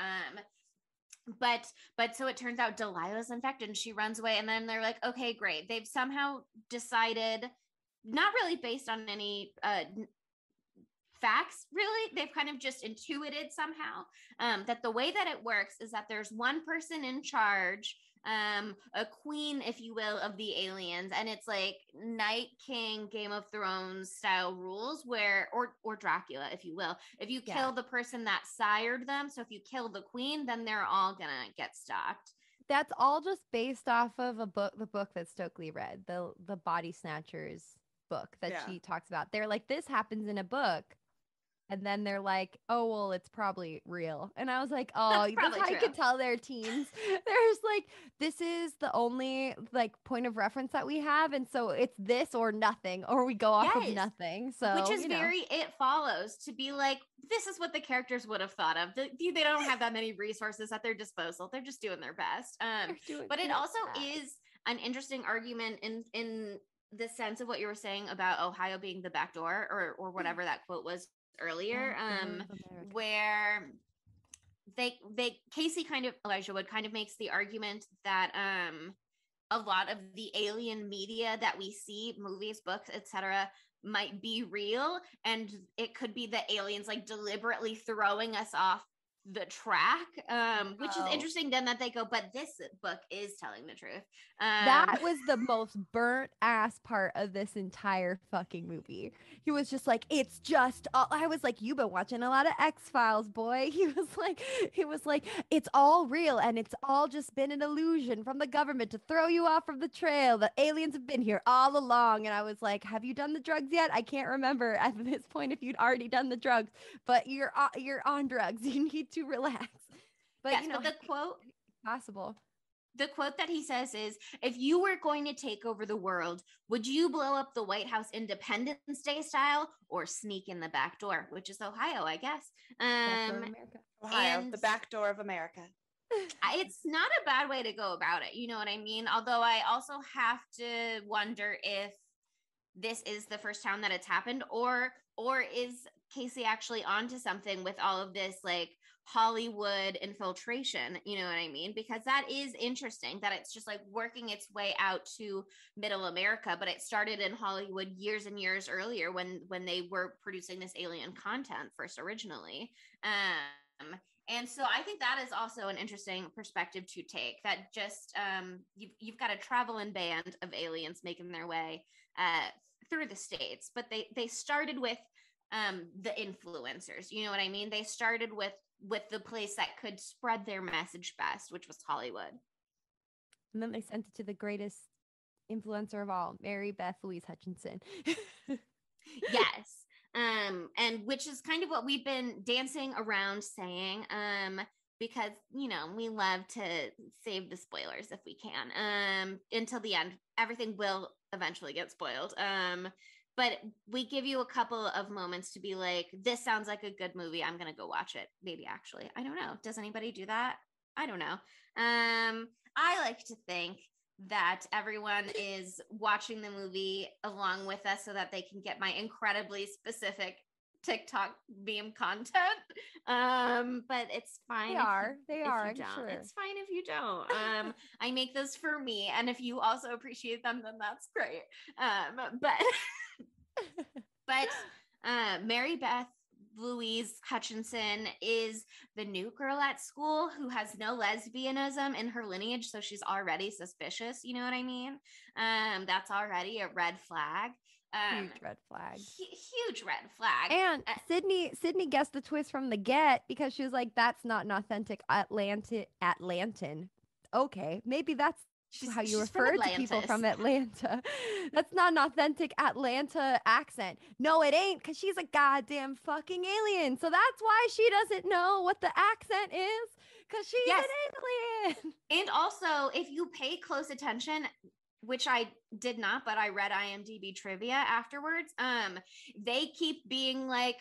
But so it turns out Delilah's infected and she runs away, and then they're like, okay, great. They've somehow decided, not really based on any facts, really, they've kind of just intuited somehow that the way that it works is that there's one person in charge, a queen, if you will, of the aliens, and it's like Night King, Game of Thrones style rules, where or Dracula, if you will, if you kill the person that sired them, so if you kill the queen, then they're all gonna get stopped. That's all just based off of the book that Stokely read, the Body Snatchers book that she talks about. They're like, this happens in a book. And then they're like, oh, well, it's probably real. And I was like, oh, that's how you can tell they're teens. There's like, this is the only like point of reference that we have. And so it's this or nothing, or we go off of nothing. So, which is very It Follows, to be like, this is what the characters would have thought of. They don't have that many resources at their disposal. They're just doing their best. But it also is an interesting argument in the sense of what you were saying about Ohio being the back door, or whatever that quote was earlier, where Casey Elijah Wood kind of makes the argument that a lot of the alien media that we see, movies, books, etc., might be real, and it could be the aliens like deliberately throwing us off the track, which is interesting then that they go, but this book is telling the truth. That was the most burnt ass part of this entire fucking movie. He was just like, it's just I was like, you've been watching a lot of X-Files, boy. He was like, it's all real, and it's all just been an illusion from the government to throw you off from the trail. The aliens have been here all along. And I was like, have you done the drugs yet? I can't remember at this point if you'd already done the drugs, but you're on drugs. You need to relax. But yes, but the quote possible. The quote that he says is, if you were going to take over the world, would you blow up the White House Independence Day style or sneak in the back door, which is Ohio, I guess. Ohio, the back door of America. It's not a bad way to go about it. You know what I mean? Although I also have to wonder if this is the first time that it's happened, or is Casey actually onto something with all of this like Hollywood infiltration, you know what I mean? Because that is interesting that it's just like working its way out to middle America, but it started in Hollywood years and years earlier when they were producing this alien content first originally. And so I think that is also an interesting perspective to take, that just you've got a traveling band of aliens making their way through the States, but they started with the influencers, you know what I mean? They started with the place that could spread their message best, which was Hollywood. And then they sent it to the greatest influencer of all, Mary Beth Louise Hutchinson. Yes. And which is kind of what we've been dancing around saying, because, you know, we love to save the spoilers if we can, until the end. Everything will eventually get spoiled. But we give you a couple of moments to be like, this sounds like a good movie. I'm going to go watch it. Maybe actually. I don't know. Does anybody do that? I don't know. I like to think that everyone is watching the movie along with us so that they can get my incredibly specific TikTok meme content. But it's fine. They are. I'm sure. It's fine if you don't. I make those for me. And if you also appreciate them, then that's great. But Mary Beth Louise Hutchinson is the new girl at school who has no lesbianism in her lineage, so she's already suspicious. You know what I mean? That's already a red flag. Huge red flag. Huge red flag. And Sydney guessed the twist from the get, because she was like, "That's not an authentic Atlantan." Okay, maybe that's how you refer to people from Atlanta. That's not an authentic Atlanta accent. No, it ain't, because she's a goddamn fucking alien. So that's why she doesn't know what the accent is, because she's an alien. And also, if you pay close attention, which I did not, but I read IMDb trivia afterwards, they keep being like,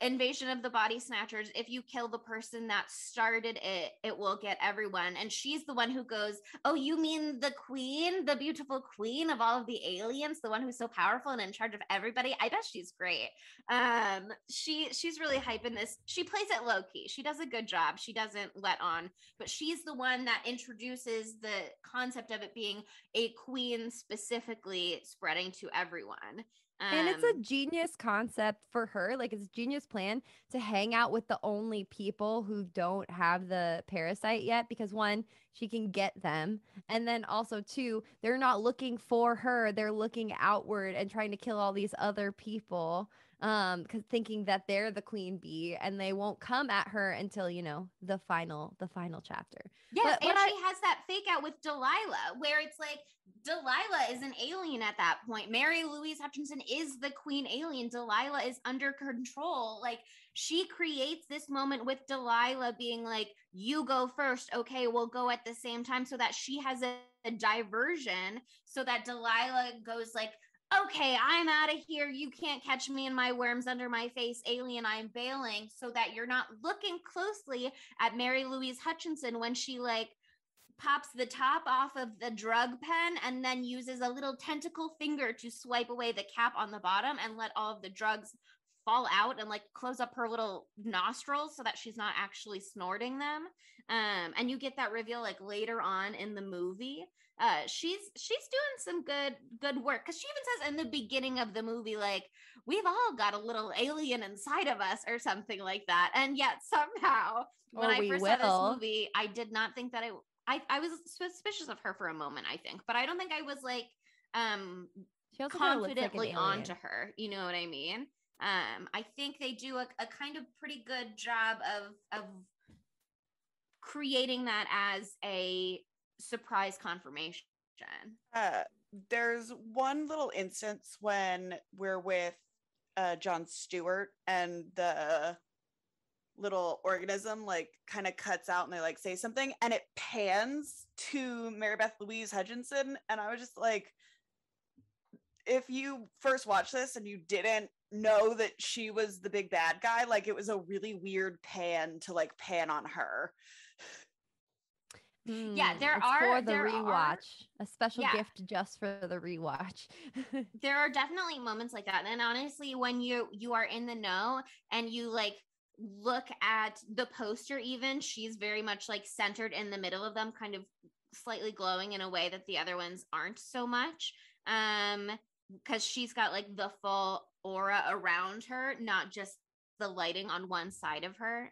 Invasion of the Body Snatchers, if you kill the person that started it, it will get everyone. And she's the one who goes, oh, you mean the queen, the beautiful queen of all of the aliens, the one who's so powerful and in charge of everybody? I bet she's great. She's really hyping this. She plays it low key. She does a good job. She doesn't let on, but she's the one that introduces the concept of it being a queen specifically spreading to everyone. And it's a genius concept for her. Like, it's a genius plan to hang out with the only people who don't have the parasite yet, because one, she can get them. And then also two, they're not looking for her. They're looking outward and trying to kill all these other people, because thinking that they're the queen bee, and they won't come at her until, you know, the final chapter. Yes, and she has that fake out with Delilah, where it's like Delilah is an alien at that point. Mary Louise Hutchinson is the queen alien. Delilah is under control. Like, she creates this moment with Delilah being like, you go first. Okay, we'll go at the same time, so that she has a diversion, so that Delilah goes like, okay, I'm out of here. You can't catch me and my worms under my face, alien. I'm bailing, so that you're not looking closely at Mary Louise Hutchinson when she like pops the top off of the drug pen and then uses a little tentacle finger to swipe away the cap on the bottom and let all of the drugs fall out and like close up her little nostrils so that she's not actually snorting them. And you get that reveal like later on in the movie. She's doing some good work, because she even says in the beginning of the movie, like, we've all got a little alien inside of us or something like that. And yet somehow when I first saw this movie, I did not think that I was suspicious of her for a moment, I think, but I don't think I was like confidently like onto her. You know what I mean? I think they do a kind of pretty good job of creating that as a surprise confirmation. There's one little instance when we're with Jon Stewart, and the little organism like kind of cuts out and they like say something, and it pans to Mary Beth Louise Hutchinson, and I was just like, if you first watched this and you didn't know that she was the big bad guy, like, it was a really weird pan to like pan on her. Yeah, for the rewatch, a special gift just for the rewatch. There are definitely moments like that, and honestly, when you are in the know and you like look at the poster, even she's very much like centered in the middle of them, kind of slightly glowing in a way that the other ones aren't so much, because she's got like the full aura around her, not just the lighting on one side of her.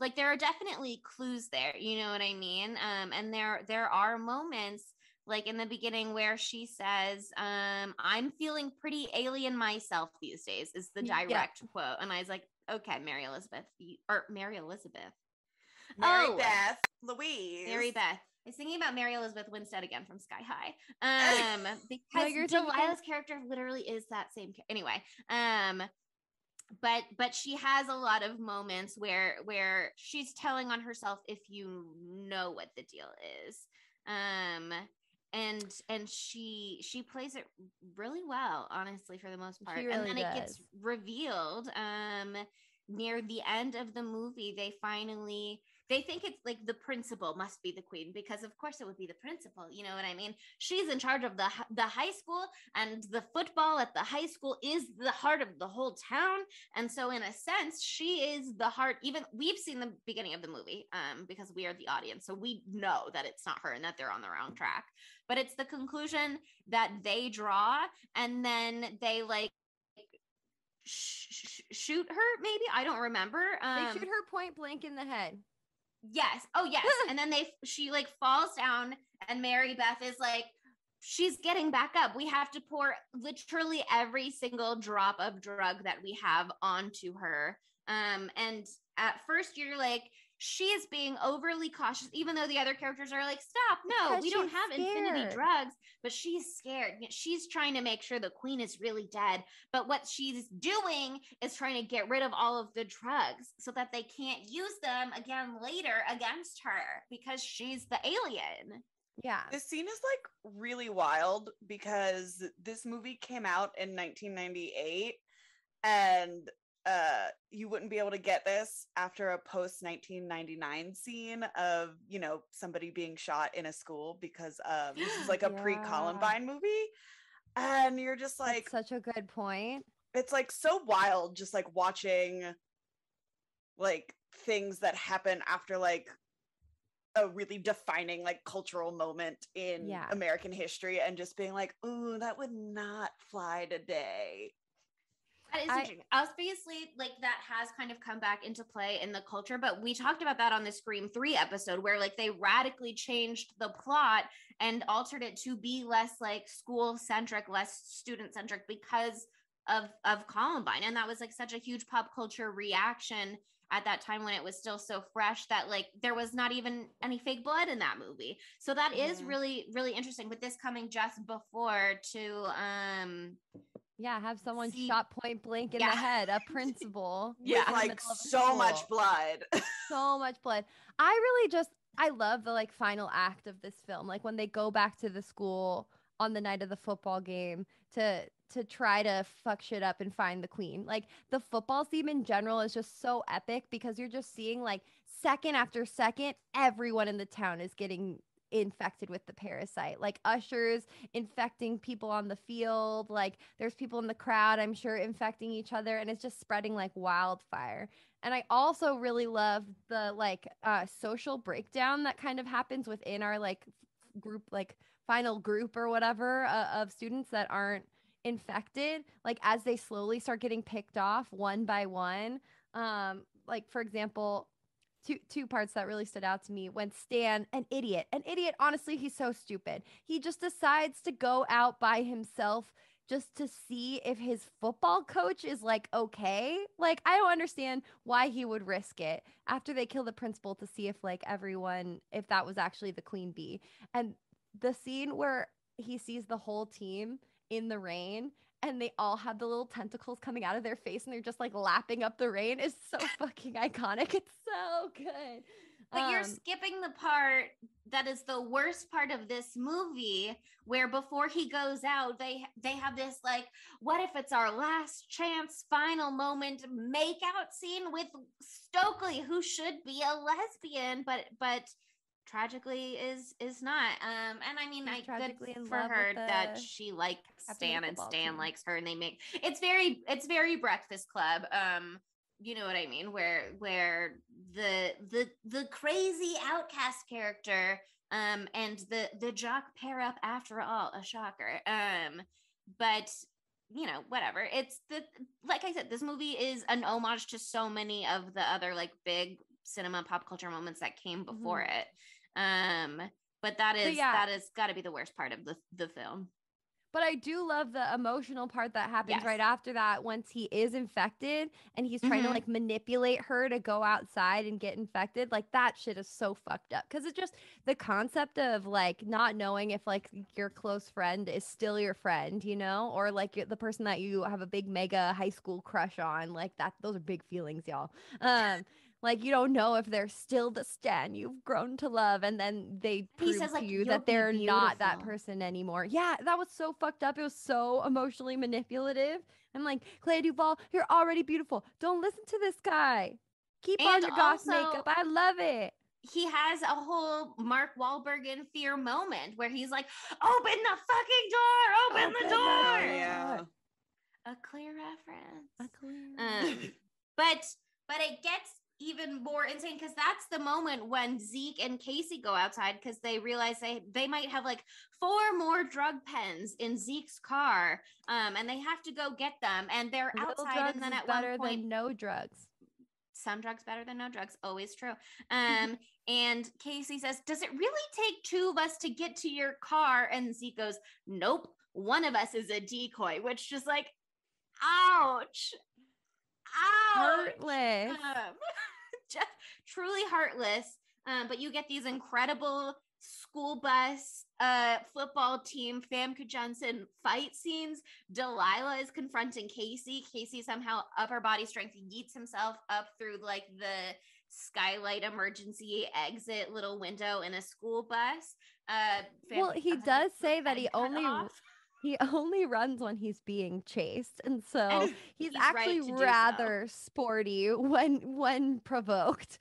Like, there are definitely clues there, you know what I mean? And there are moments like in the beginning where she says, I'm feeling pretty alien myself these days, is the direct quote. And I was like, okay, Mary Beth I was thinking about Mary Elizabeth Winstead again from Sky High. Because Delilah's character literally is that same anyway. But she has a lot of moments where she's telling on herself, if you know what the deal is. And she plays it really well, honestly, for the most part. Really and then does. It gets revealed near the end of the movie. They think it's like the principal must be the queen, because of course it would be the principal, you know what I mean? She's in charge of the high school, and the football at the high school is the heart of the whole town. And so in a sense, she is the heart. Even we've seen the beginning of the movie because we are the audience, so we know that it's not her and that they're on the wrong track. But it's the conclusion that they draw, and then they like shoot her, maybe, I don't remember. They shoot her point blank in the head. Yes. Oh, yes. And then she like falls down, and Mary Beth is like, she's getting back up. We have to pour literally every single drop of drug that we have onto her. And at first you're like, she is being overly cautious, even though the other characters are like, stop, no, because we don't have infinity drugs, but she's scared. She's trying to make sure the queen is really dead. But what she's doing is trying to get rid of all of the drugs so that they can't use them again later against her, because she's the alien. Yeah. This scene is like really wild, because this movie came out in 1998, and you wouldn't be able to get this after a post 1999 scene of, you know, somebody being shot in a school, because this is like a pre-Columbine movie. And you're just like, that's such a good point. It's like so wild just like watching like things that happen after like a really defining like cultural moment in American history, and just being like, ooh, that would not fly today. That is interesting. Obviously, like that has kind of come back into play in the culture, but we talked about that on the Scream 3 episode, where like they radically changed the plot and altered it to be less like school centric, less student centric because of Columbine. And that was like such a huge pop culture reaction at that time, when it was still so fresh that like there was not even any fake blood in that movie. So that is really, really interesting, with this coming just before to have someone shot point blank in the head, a principal. With like so much blood. So much blood. I love the like final act of this film. Like when they go back to the school on the night of the football game to try to fuck shit up and find the queen. Like the football theme in general is just so epic, because you're just seeing like second after second, everyone in the town is getting infected with the parasite. Like ushers infecting people on the field, like there's people in the crowd, I'm sure, infecting each other, and it's just spreading like wildfire. And I also really love the like social breakdown that kind of happens within our like group, like final group or whatever of students that aren't infected, like as they slowly start getting picked off one by one. Like for example, two parts that really stood out to me: when Stan, an idiot, honestly, he's so stupid, he just decides to go out by himself just to see if his football coach is like okay. Like I don't understand why he would risk it after they kill the principal, to see if like everyone, if that was actually the queen bee. And the scene where he sees the whole team in the rain and they all have the little tentacles coming out of their face and they're just like lapping up the rain is so fucking iconic. It's so good. But you're skipping the part that is the worst part of this movie, where before he goes out, they have this like, what if it's our last chance, final moment make out scene with Stokely, who should be a lesbian, but tragically is not. And I mean, good for her that she likes Stan and Stan likes her, and they make it's very Breakfast Club. You know what I mean? Where the crazy outcast character and the jock pair up after all, a shocker. But you know, whatever. It's like I said, this movie is an homage to so many of the other like big cinema pop culture moments that came before it. But that is got to be the worst part of the film. But I do love the emotional part that happens right after that, once he is infected and he's trying to like manipulate her to go outside and get infected. Like that shit is so fucked up, because it's just the concept of like not knowing if like your close friend is still your friend, you know, or like the person that you have a big mega high school crush on. Like that, those are big feelings, y'all. Like you don't know if they're still the Stan you've grown to love, and then they prove says, to like, you that they're not that person anymore. Yeah, that was so fucked up. It was so emotionally manipulative. I'm like, Clea Duvall, you're already beautiful. Don't listen to this guy. Keep on your goth makeup. I love it. He has a whole Mark Wahlberg in Fear moment where he's like, open the fucking door, open the door. Yeah. A clear reference. But it gets even more insane, because that's the moment when Zeke and Casey go outside, because they realize they might have like 4 more drug pens in Zeke's car, and they have to go get them, and they're outside, and then at one point, than no drugs. Some drugs better than no drugs, always true. And Casey says, does it really take 2 of us to get to your car? And Zeke goes, nope, one of us is a decoy, which just like, ouch. Heartless. Just truly heartless. But you get these incredible school bus football team Famke Johnson fight scenes. Delilah is confronting Casey. Casey somehow upper body strength yeets himself up through like the skylight emergency exit little window in a school bus. Well, he does say that he only He only runs when he's being chased, and so And he's right actually to do rather sporty when provoked.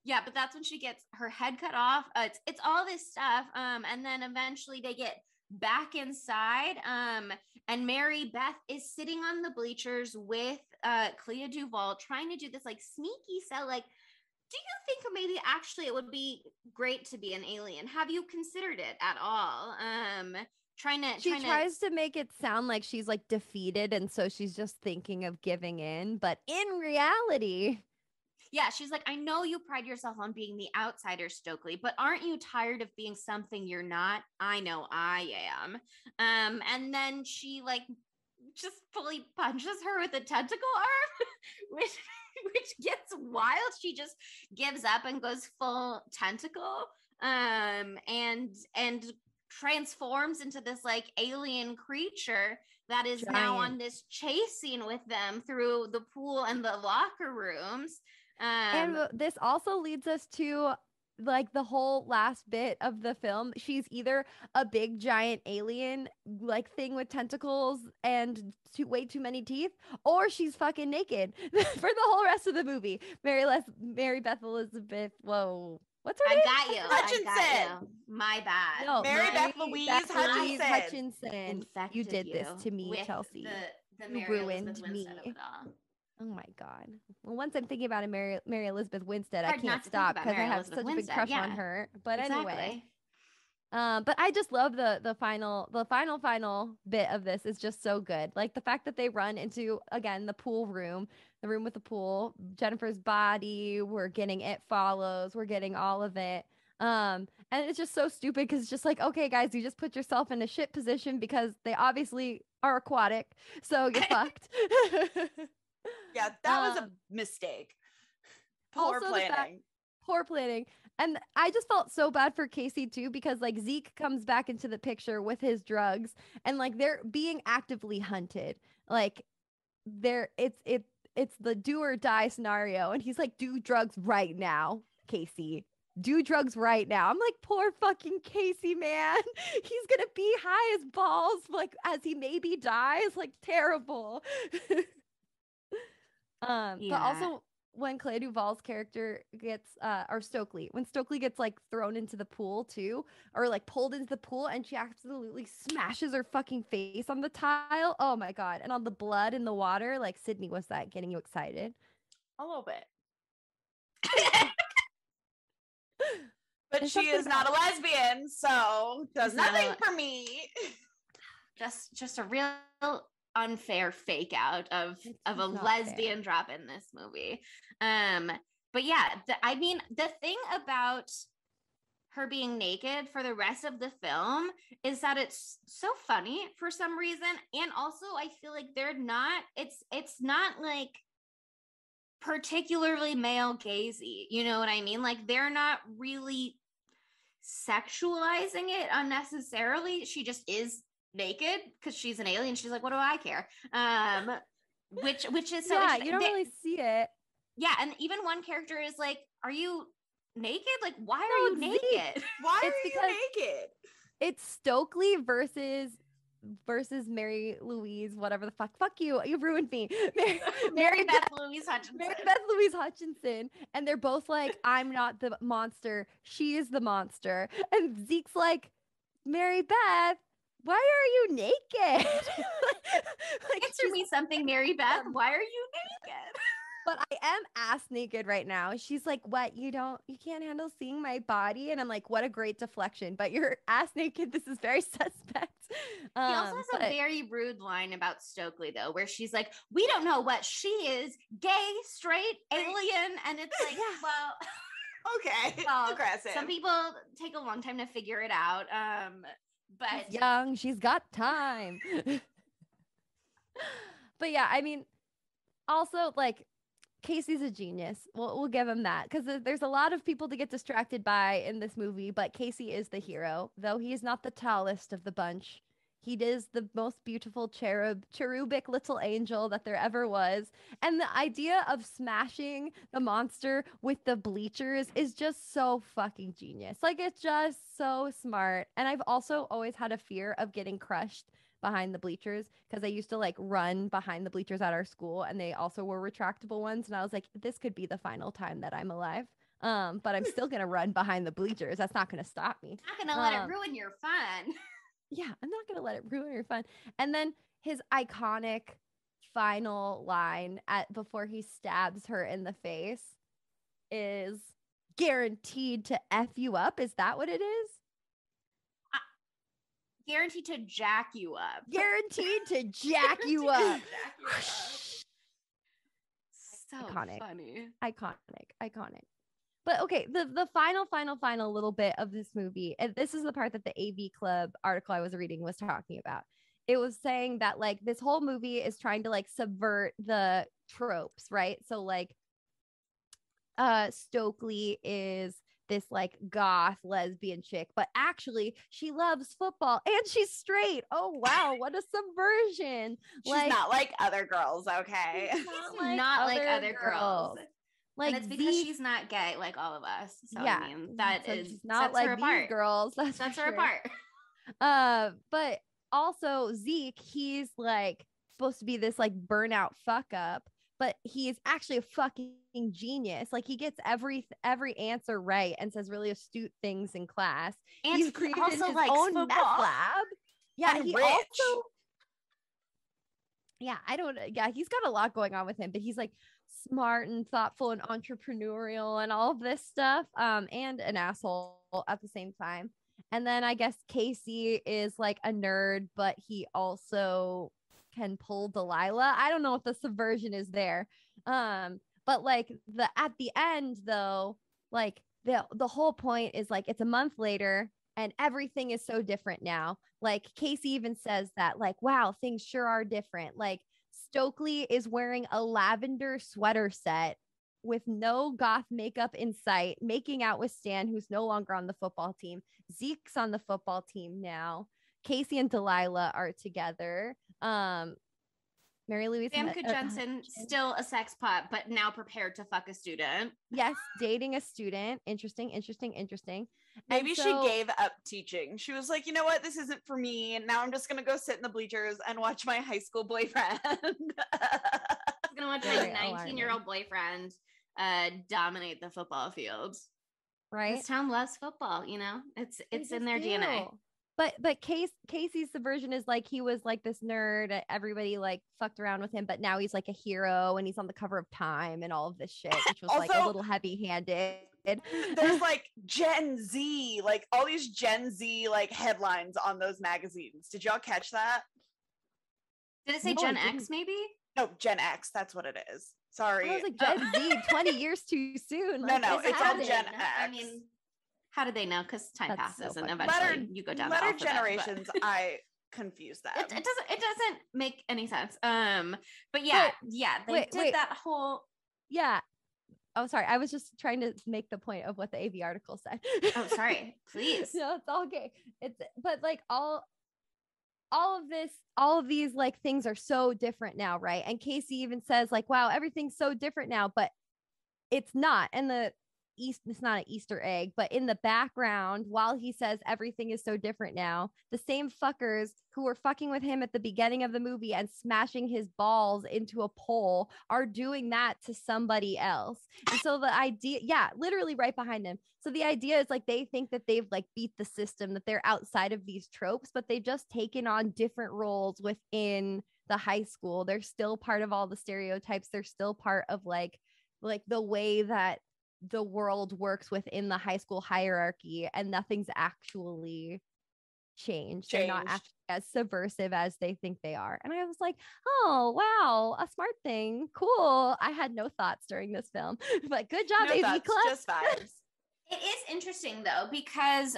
Yeah, but that's when she gets her head cut off. It's all this stuff. And then eventually they get back inside. And Mary Beth is sitting on the bleachers with Clea Duvall trying to do this like sneaky sell. Like, do you think maybe actually it would be great to be an alien? Have you considered it at all? She tries to make it sound like she's like defeated, and so she's just thinking of giving in, but in reality, yeah, she's like, I know you pride yourself on being the outsider, Stokely, but aren't you tired of being something you're not? I know I am. And then she like just fully punches her with a tentacle arm, which gets wild. She just gives up and goes full tentacle, and transforms into this like alien creature that is Giant. now on this chase scene with them through the pool and the locker rooms. And this also leads us to like the whole last bit of the film. She's either a big giant alien like thing with tentacles and way too many teeth, or she's fucking naked for the whole rest of the movie. Mary Beth Elizabeth. Whoa. What's her name? I got you. Hutchinson. My bad. No, Mary Beth Louise Hutchinson. You did this to me, Chelsea. You ruined me. Oh my God. Well, once I'm thinking about Mary Elizabeth Winstead, I can't stop because I have such a big crush on her. But anyway. But I just love the final bit of this is just so good. Like the fact that they run into, again, the pool room, the room with the pool, Jennifer's body, we're getting It Follows, we're getting all of it. And it's just so stupid because it's just like, okay, guys, you just put yourself in a shit position because they obviously are aquatic. So you're fucked. Yeah, that was a mistake. Poor planning. And I just felt so bad for Casey too, because like Zeke comes back into the picture with his drugs and like they're being actively hunted. Like it's the do or die scenario. And he's like, do drugs right now, Casey. Do drugs right now. I'm like, poor fucking Casey, man. He's gonna be high as balls, like as he maybe dies. Like terrible. But also when Clea Duvall's character gets or when Stokely gets like thrown into the pool too, or like pulled into the pool and she absolutely smashes her fucking face on the tile. Oh my God. And on the blood in the water. Like, Sydney, was that getting you excited? A little bit. But she is not a lesbian, so does nothing for me. Just a real unfair fake out of a lesbian fair. Drop in this movie. But yeah, I mean, the thing about her being naked for the rest of the film is that it's so funny for some reason, and also I feel like it's not like particularly male gazy, you know what I mean? Like they're not really sexualizing it unnecessarily. She just is naked because she's an alien. She's like, what do I care? Which is so you don't really see it. Yeah, and even one character is like, are you naked? Like, why are you naked? Why are you naked? It's Stokely versus Mary Louise, whatever the fuck. Fuck you. You ruined me. Mary Beth Louise Hutchinson. Mary Beth Louise Hutchinson. And they're both like, I'm not the monster. She is the monster. And Zeke's like, Mary Beth, why are you naked? Answer me something, Mary Beth. Why are you naked? But I am ass naked right now. She's like, what? You can't handle seeing my body? And I'm like, what a great deflection. But you're ass naked. This is very suspect. He also has a very rude line about Stokely, though, where she's like, we don't know what she is, gay, straight, alien. And it's like, well, okay. Well, aggressive. Some people take a long time to figure it out. But she's young. She's got time. But yeah, I mean, also like, Casey's a genius. We'll give him that because there's a lot of people to get distracted by in this movie, but Casey is the hero. Though he is not the tallest of the bunch, He is the most beautiful cherubic little angel that there ever was. And the idea of smashing the monster with the bleachers is just so fucking genius. Like, it's just so smart. And I've also always had a fear of getting crushed behind the bleachers because I used to like run behind the bleachers at our school, and they also were retractable ones. And I was like, this could be the final time that I'm alive. But I'm still gonna run behind the bleachers. That's not gonna stop me. Not gonna let it ruin your fun. Yeah, I'm not gonna let it ruin your fun. And then his iconic final line before he stabs her in the face is guaranteed to F you up. Is that what it is? Guaranteed to jack you up. Guaranteed to jack you up. So iconic. Funny. Iconic. But okay, the final little bit of this movie, and this is the part that the AV Club article I was reading was talking about. It was saying that like this whole movie is trying to like subvert the tropes, right? So like Stokely is this like goth lesbian chick, but actually she loves football and she's straight. Oh wow, what a subversion. She's not like other girls, okay? She's not like other girls. Like, and it's because she's not gay like all of us. So yeah, I mean that so is not like these girls. That's her apart. But also Zeke, he's like supposed to be this like burnout fuck up, but he is actually a fucking genius. Like he gets every answer right and says really astute things in class. And he's created also his likes own football. meth lab. Yeah, and he rich. also. Yeah, he's got a lot going on with him, but he's like smart and thoughtful and entrepreneurial and all of this stuff, and an asshole at the same time. And then I guess Casey is like a nerd, but he also can pull Delilah. I don't know if the subversion is there, but like at the end though, like the whole point is like it's a month later and everything is so different now. Like Casey even says that like, wow, things sure are different. Like Stokely is wearing a lavender sweater set with no goth makeup in sight, making out with Stan, who's no longer on the football team. Zeke's on the football team now. Casey and Delilah are together. Mary Louise Famke Janssen, still a sex pot, but now prepared to fuck a student. Yes, dating a student. Interesting. Maybe she gave up teaching. She was like, you know what? This isn't for me. And now I'm just going to go sit in the bleachers and watch my high school boyfriend. I'm going to watch my 19-year-old boyfriend dominate the football field. Right. This town loves football, you know? It's in their DNA. But Casey's subversion is like he was like this nerd. Everybody like fucked around with him, but now he's like a hero and he's on the cover of Time and all of this shit, which was also, like a little heavy-handed. There's like Gen Z, like all these Gen Z like headlines on those magazines. Did y'all catch that? Did it say Gen X maybe? No, Gen X. That's what it is. Sorry. I was like Gen Z 20 years too soon. Like, no, it's all Gen X. I mean, how did they know? Because time passes and eventually you go down latter generations. I confuse that. It doesn't make any sense. But yeah, they did that whole. Yeah. Oh, sorry. I was just trying to make the point of what the AV article said. Oh, sorry. Please. No, it's all okay. But like all of these like things are so different now, right? And Casey even says like, wow, everything's so different now, but it's not. And it's not an Easter egg, but in the background, while he says everything is so different now, the same fuckers who were fucking with him at the beginning of the movie and smashing his balls into a pole are doing that to somebody else. And so the idea, literally right behind him. So the idea is like they think that they've like beat the system, that they're outside of these tropes, but they've just taken on different roles within the high school. They're still part of all the stereotypes. They're still part of like the way that the world works within the high school hierarchy, and nothing's actually changed. They're not actually as subversive as they think they are. And I was like, oh wow, a smart thing. Cool. I had no thoughts during this film, but good job, AV Club. Just vibes. It is interesting though, because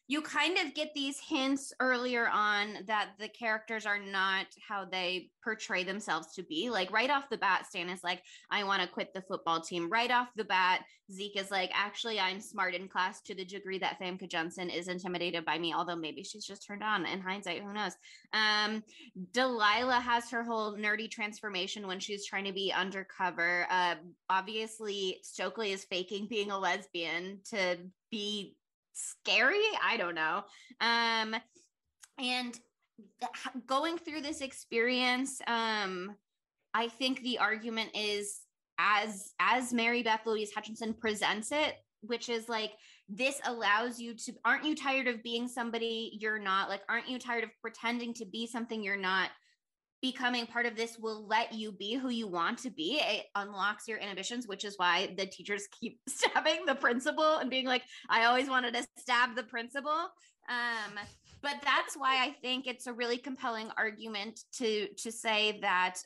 you kind of get these hints earlier on that the characters are not how they portray themselves to be. Like right off the bat, Stan is like, I want to quit the football team. Right off the bat, Zeke is like, actually, I'm smart in class to the degree that Famke Johnson is intimidated by me, although maybe she's just turned on in hindsight, who knows? Delilah has her whole nerdy transformation when she's trying to be undercover. Obviously, Stokely is faking being a lesbian to be scary. I don't know. And going through this experience, I think the argument is as Mary Beth Louise Hutchinson presents it, which is like, this allows you to, aren't you tired of being somebody you're not? Like, aren't you tired of pretending to be something you're not? Becoming part of this will let you be who you want to be. It unlocks your inhibitions, which is why the teachers keep stabbing the principal and being like, I always wanted to stab the principal. But that's why I think it's a really compelling argument to say that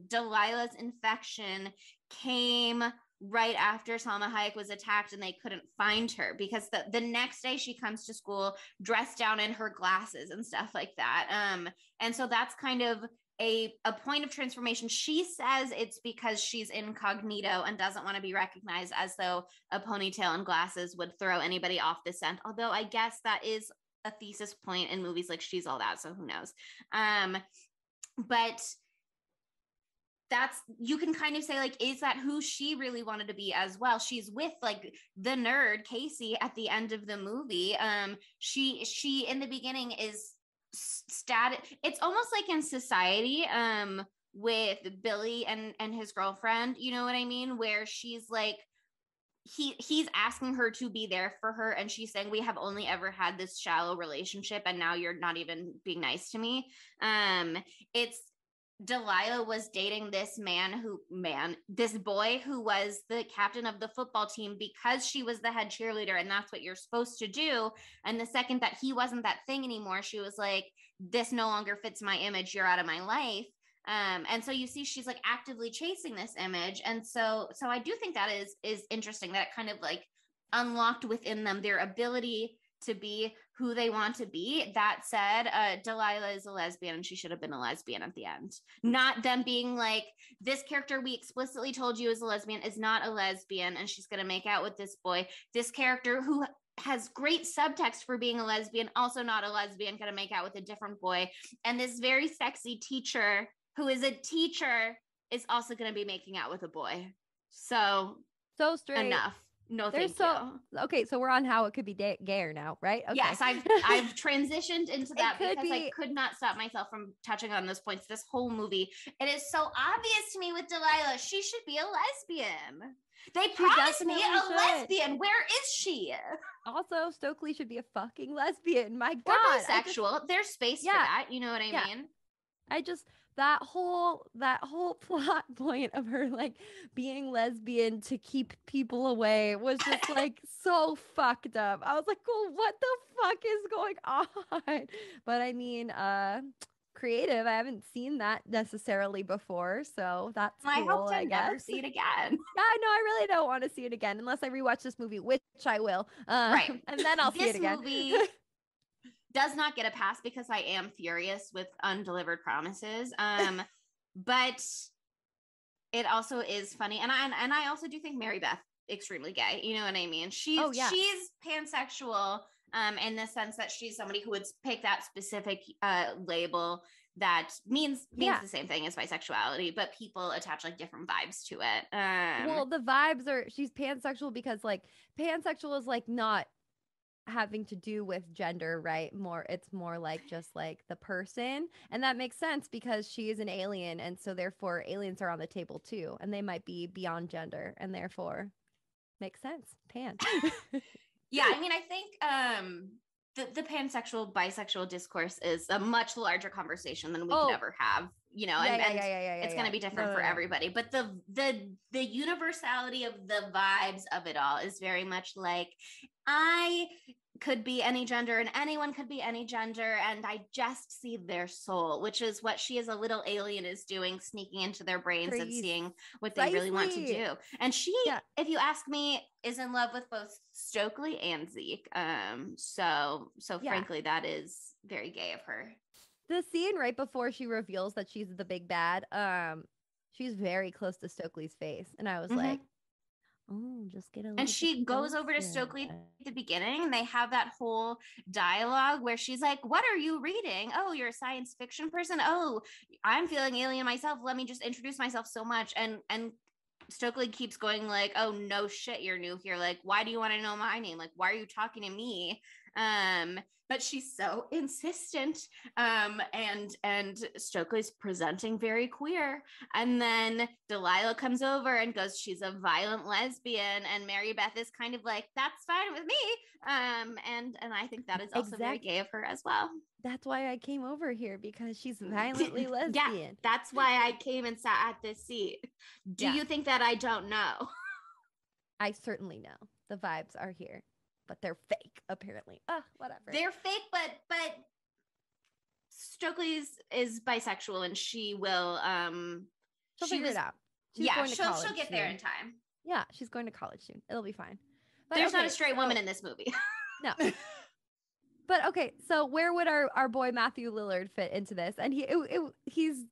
Delilah's infection came right after Salma Hayek was attacked and they couldn't find her, because the next day she comes to school dressed down in her glasses and stuff like that. And so that's kind of a point of transformation. She says it's because she's incognito and doesn't want to be recognized, as though a ponytail and glasses would throw anybody off the scent. Although I guess that is a thesis point in movies like She's All That, so who knows? But that's, you can kind of say like, is that who she really wanted to be as well? She's with like the nerd Casey at the end of the movie. She in the beginning is static. It's almost like in Society with Billy and his girlfriend, you know what I mean, where she's like, he's asking her to be there for her and she's saying, we have only ever had this shallow relationship and now you're not even being nice to me. It's Delilah was dating this this boy who was the captain of the football team because she was the head cheerleader and that's what you're supposed to do. And the second that he wasn't that thing anymore, she was like, this no longer fits my image. You're out of my life. And so you see, she's like actively chasing this image. And so I do think that is interesting, that it kind of like unlocked within them their ability to be who they want to be. That said, Delilah is a lesbian and she should have been a lesbian at the end. Not them being like, this character we explicitly told you is a lesbian is not a lesbian and she's going to make out with this boy. This character who has great subtext for being a lesbian, also not a lesbian, going to make out with a different boy. And this very sexy teacher who is a teacher is also going to be making out with a boy. So straight. Enough. No, There's thank you. Okay, so we're on how it could be gayer now, right? Okay. Yes, I've transitioned into that because I could not stop myself from touching on those points. This whole movie, it is so obvious to me with Delilah. She should be a lesbian. They promised me a lesbian. Where is she? Also, Stokely should be a fucking lesbian. My God. Or bisexual. There's space for that. You know what I mean? That whole plot point of her like being lesbian to keep people away was just like so fucked up. I was like, well, what the fuck is going on? But I mean, creative. I haven't seen that necessarily before, so that's cool, I hope to never see it again. Yeah, no, I really don't want to see it again unless I rewatch this movie, which I will. Right, and then I'll see it again. Movie does not get a pass because I am furious with undelivered promises. But it also is funny. And I also do think Mary Beth extremely gay. You know what I mean? She's pansexual in the sense that she's somebody who would pick that specific label that means the same thing as bisexuality, but people attach like different vibes to it. Well, the vibes are, she's pansexual because like pansexual is like not having to do with gender, right? It's more like just like the person, and that makes sense because she is an alien, and so therefore aliens are on the table too, and they might be beyond gender, and therefore makes sense. Pan. Yeah, I mean, I think the pansexual bisexual discourse is a much larger conversation than we could ever have, you know, and it's going to be different for everybody, but the universality of the vibes of it all is very much like, I could be any gender and anyone could be any gender, and I just see their soul, which is what she as a little alien is doing, sneaking into their brains and seeing what they really want to do. And she, if you ask me, is in love with both Stokely and Zeke. So frankly, that is very gay of her. The scene right before she reveals that she's the big bad, she's very close to Stokely's face, and I was like, oh, just get a little. And she goes over to Stokely at the beginning, and they have that whole dialogue where she's like, what are you reading? Oh, you're a science fiction person? Oh, I'm feeling alien myself. Let me just introduce myself so much. And Stokely keeps going like, oh, no shit, you're new here. Like, why do you want to know my name? Like, why are you talking to me? But she's so insistent. And Stokely's presenting very queer. And then Delilah comes over and goes, she's a violent lesbian. And Mary Beth is kind of like, that's fine with me. And I think that is also very gay of her as well. That's why I came over here, because she's violently lesbian. Yeah, that's why I came and sat at this seat. Do you think that I don't know? I certainly know. The vibes are here. But they're fake, apparently. Whatever. They're fake, but Stokely is bisexual, and she will she'll figure it out. She'll get there in time. Yeah, she's going to college soon. It'll be fine. But there's not a straight woman in this movie. No. But okay, so where would our boy Matthew Lillard fit into this? And he's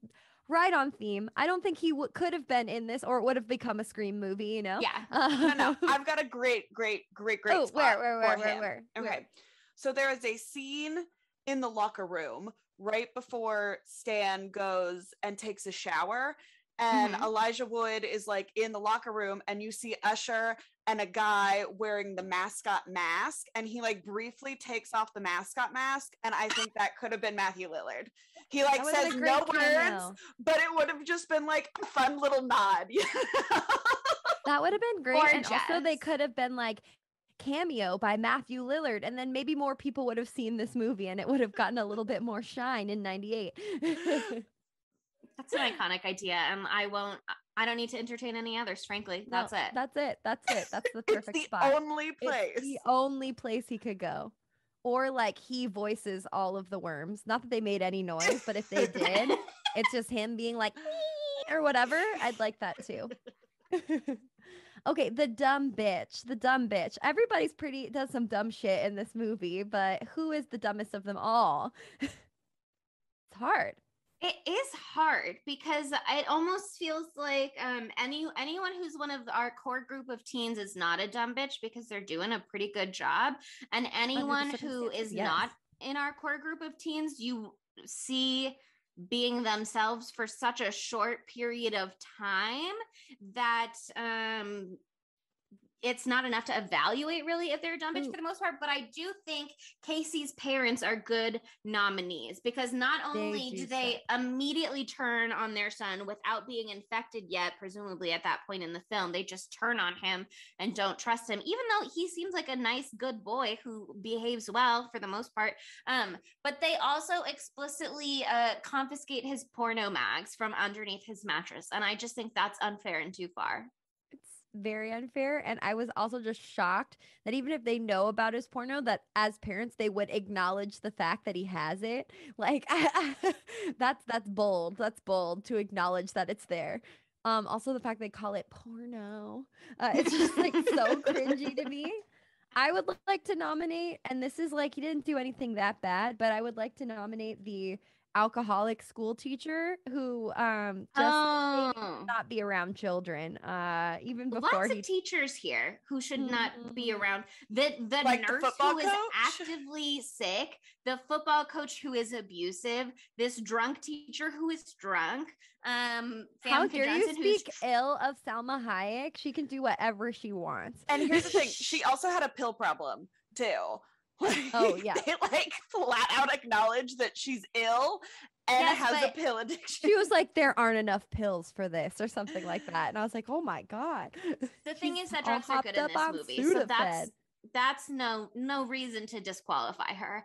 right on theme. I don't think he could have been in this, or it would have become a Scream movie, you know? Yeah. No. I've got a great spot. Where? Okay. So there is a scene in the locker room right before Stan goes and takes a shower. And Elijah Wood is like in the locker room, and you see Usher and a guy wearing the mascot mask, and he like briefly takes off the mascot mask, and I think that could have been Matthew Lillard. He like says no words, but it would have just been like a fun little nod. That would have been great. Gorgeous. And also they could have been like cameo by Matthew Lillard, and then maybe more people would have seen this movie, and it would have gotten a little bit more shine in 98. That's an iconic idea, and I don't need to entertain any others, frankly. That's it. That's the perfect it's the spot. Only place. It's the only place he could go. Or like he voices all of the worms. Not that they made any noise, but if they did, it's just him being like, or whatever. I'd like that too. Okay, the dumb bitch. Everybody's does some dumb shit in this movie, but who is the dumbest of them all? It's hard. It is hard because it almost feels like anyone who's one of our core group of teens is not a dumb bitch because they're doing a pretty good job. And anyone who is not in our core group of teens, you see being themselves for such a short period of time that it's not enough to evaluate really if they're a dumb bitch for the most part. But I do think Casey's parents are good nominees because not only do they immediately turn on their son without being infected yet, presumably at that point in the film, they just turn on him and don't trust him, even though he seems like a nice, good boy who behaves well for the most part. But they also explicitly confiscate his porno mags from underneath his mattress. And I just think that's unfair and too far. Very unfair. And I was also just shocked that even if they know about his porno, that as parents they would acknowledge the fact that he has it. Like that's bold to acknowledge that it's there. Also the fact they call it porno, it's just like so cringy to me. I would like to nominate, and this is like he didn't do anything that bad, but I would like to nominate the alcoholic school teacher who not be around children even before lots of teachers here who should not be around the like nurse the who coach? Is actively sick, the football coach who is abusive, this drunk teacher who is drunk. How dare you speak ill of Salma Hayek? She can do whatever she wants. And here's the thing, she also had a pill problem too. Like, oh yeah, they like flat out acknowledge that she's ill and has a pill addiction. She was like, there aren't enough pills for this or something like that, and I was like, oh my god. The thing is that drugs are good in this movie, so that's no reason to disqualify her.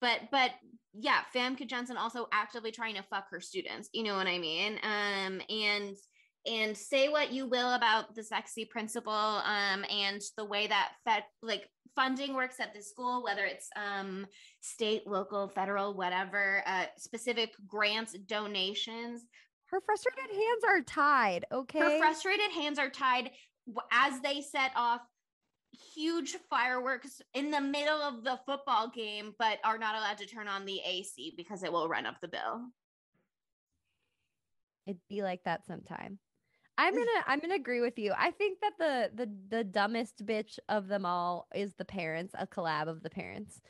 But yeah, Famke Janssen also actively trying to fuck her students, you know what I mean? And say what you will about the sexy principal and the way that funding works at this school, whether it's state, local, federal, whatever, specific grants, donations. Her frustrated hands are tied, okay? Her frustrated hands are tied as they set off huge fireworks in the middle of the football game, but are not allowed to turn on the AC because it will run up the bill. It'd be like that sometime. I'm gonna agree with you. I think that the dumbest bitch of them all is the parents, a collab of the parents.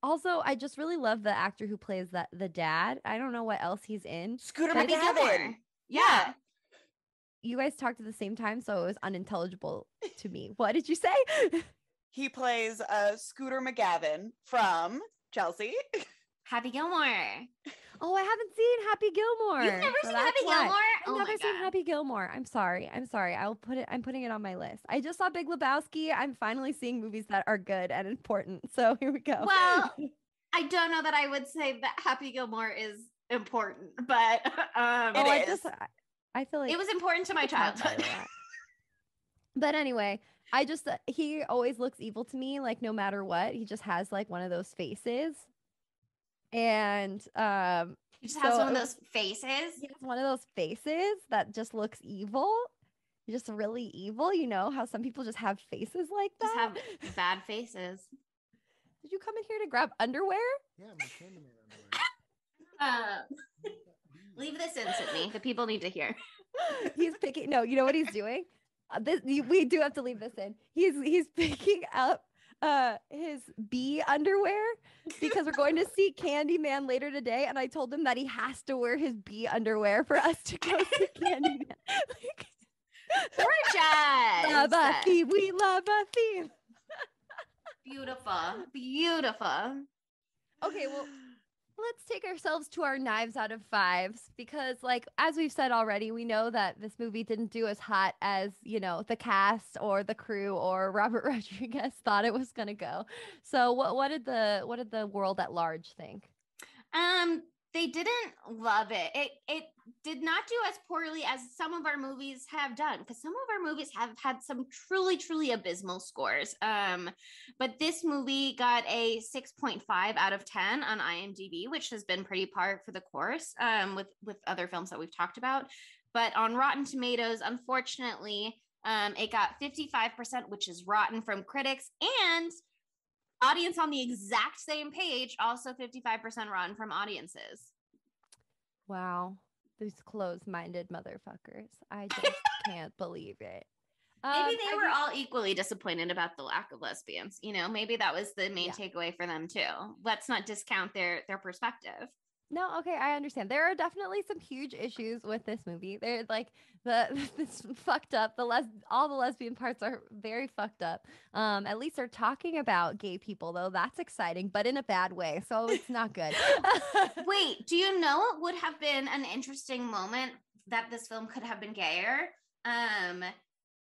Also, I just really love the actor who plays the dad. I don't know what else he's in. Scooter McGavin. Yeah. You guys talked at the same time, so it was unintelligible to me. What did you say? He plays Scooter McGavin from Chelsea. Happy Gilmore. Oh, I haven't seen Happy Gilmore. You've never seen Happy Gilmore? I've never seen Happy Gilmore. I'm sorry. I'm putting it on my list. I just saw Big Lebowski. I'm finally seeing movies that are good and important. So here we go. Well, I don't know that I would say that Happy Gilmore is important, but I feel like it was important to my childhood. But anyway, he always looks evil to me, like no matter what. He just has like one of those faces. And he just has one of those faces. He has one of those faces that just looks evil. Just really evil. You know how some people just have faces like that? Just have bad faces. Did you come in here to grab underwear? Yeah, my Candyman underwear. Leave this in, Sydney. The people need to hear. He's picking. No, you know what he's doing? We do have to leave this in. He's picking up his bee underwear because we're going to see Candyman later today, and I told him that he has to wear his bee underwear for us to go see Candyman. Gorgeous. Love a theme. We love a theme. Beautiful. Okay, well, let's take ourselves to our knives out of fives because, like, as we've said already, we know that this movie didn't do as hot as, you know, the cast or the crew or Robert Rodriguez thought it was going to go. So what did the world at large think? They didn't love it. It did not do as poorly as some of our movies have done, because some of our movies have had some truly abysmal scores. But this movie got a 6.5 out of 10 on IMDb, which has been pretty par for the course with other films that we've talked about. But on Rotten Tomatoes, unfortunately, it got 55%, which is rotten from critics, and audience on the exact same page, also 55% rotten from audiences. Wow. These closed-minded motherfuckers. I just can't believe it. Maybe they were all equally disappointed about the lack of lesbians. You know, maybe that was the main takeaway for them too. Let's not discount their perspective. No, okay, I understand. There are definitely some huge issues with this movie. They're like this fucked up. All the lesbian parts are very fucked up. At least they're talking about gay people, though. That's exciting, but in a bad way. So it's not good. Wait, do you know what would have been an interesting moment that this film could have been gayer?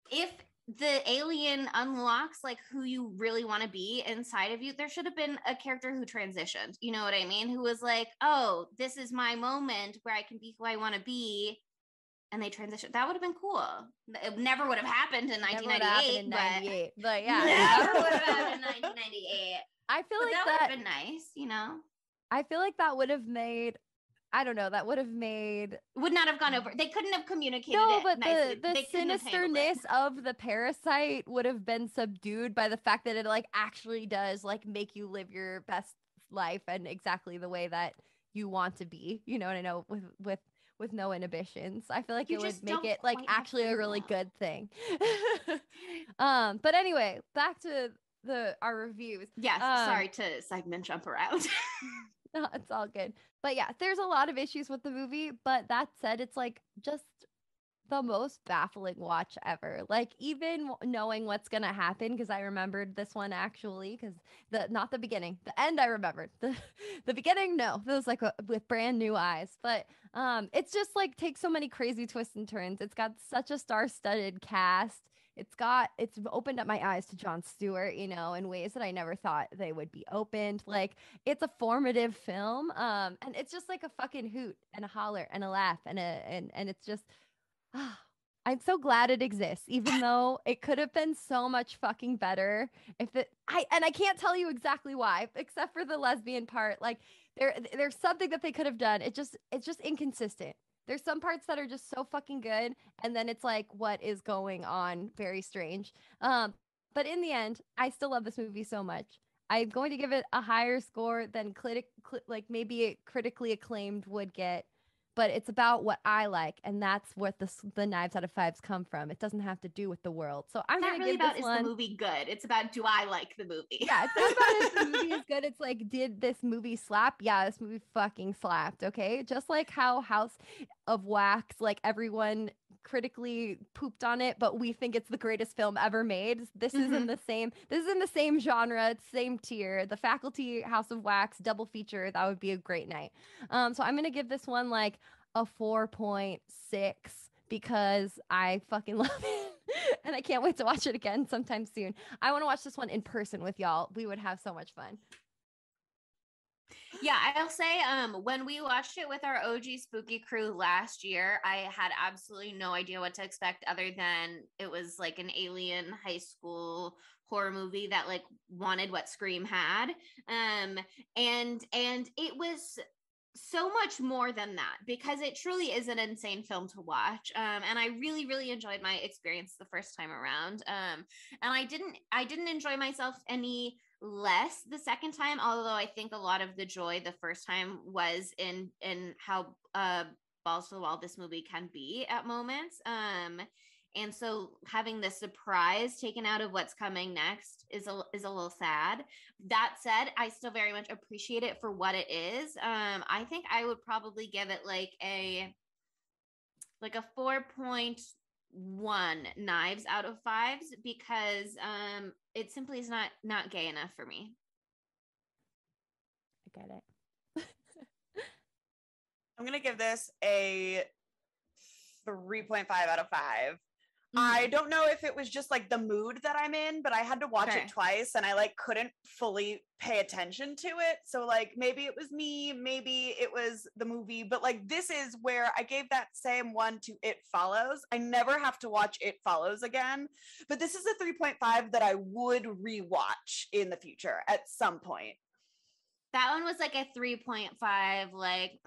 If the alien unlocks like who you really want to be inside of you, there should have been a character who transitioned, you know what I mean, who was like, oh, this is my moment where I can be who I want to be, and they transitioned. That would have been cool. It never would have happened in 1998, but yeah, never would have happened in 1998. I feel like that would have been nice, you know. I feel like that would have made, I don't know, that would have made, would not have gone over. They couldn't have communicated but nicely. the sinisterness of the parasite would have been subdued by the fact that it like actually does like make you live your best life and exactly the way that you want to be, you know what I know, with no inhibitions. I feel like it would make it like actually a really good thing. But anyway, back to our reviews. Yes, sorry to segment jump around. No, it's all good. But yeah, there's a lot of issues with the movie, but that said, it's like just the most baffling watch ever. Like even knowing what's going to happen, because I remembered this one actually, because not the beginning, the end I remembered. The beginning, no, it was like with brand new eyes. But it's just like takes so many crazy twists and turns. It's got such a star-studded cast. It's opened up my eyes to Jon Stewart, you know, in ways that I never thought they would be opened. Like it's a formative film. And it's just like a fucking hoot and a holler and a laugh and it's just, I'm so glad it exists, even though it could have been so much fucking better if I can't tell you exactly why, except for the lesbian part. Like there's something that they could have done. It's just inconsistent. There's some parts that are just so fucking good, and then it's like, what is going on? Very strange. But in the end, I still love this movie so much. I'm going to give it a higher score than like maybe a critically acclaimed would get. But it's about what I like, and that's what the Knives Out of Fives come from. It doesn't have to do with the world. So I'm going to give this one. Is the movie good? It's about, do I like the movie? Yeah, it's not about if the movie is good. It's like, did this movie slap? Yeah, this movie fucking slapped. Okay, just like how House of Wax, like everyone critically pooped on it, but we think it's the greatest film ever made. This is in the same. This is in the same genre, same tier. The Faculty, House of Wax, double feature. That would be a great night. So I'm gonna give this one like a 4.6 because I fucking love it. And I can't wait to watch it again sometime soon. I want to watch this one in person with y'all. We would have so much fun. Yeah, I'll say when we watched it with our OG Spooky crew last year, I had absolutely no idea what to expect other than it was like an alien high school horror movie that like wanted what Scream had. And it was so much more than that because it truly is an insane film to watch. And I really, really enjoyed my experience the first time around. And I didn't enjoy myself any less the second time, although I think a lot of the joy the first time was in how balls to the wall this movie can be at moments. And so having the surprise taken out of what's coming next is a little sad. That said, I still very much appreciate it for what it is. I think I would probably give it like a 4.1 knives out of 5s because it simply is not gay enough for me. I get it. I'm gonna give this a 3.5 out of 5. I don't know if it was just like the mood that I'm in, but I had to watch it twice and I like couldn't fully pay attention to it. So like maybe it was me, maybe it was the movie, but like this is where I gave that same one to It Follows. I never have to watch It Follows again, but this is a 3.5 that I would rewatch in the future at some point. That one was like a 3.5 like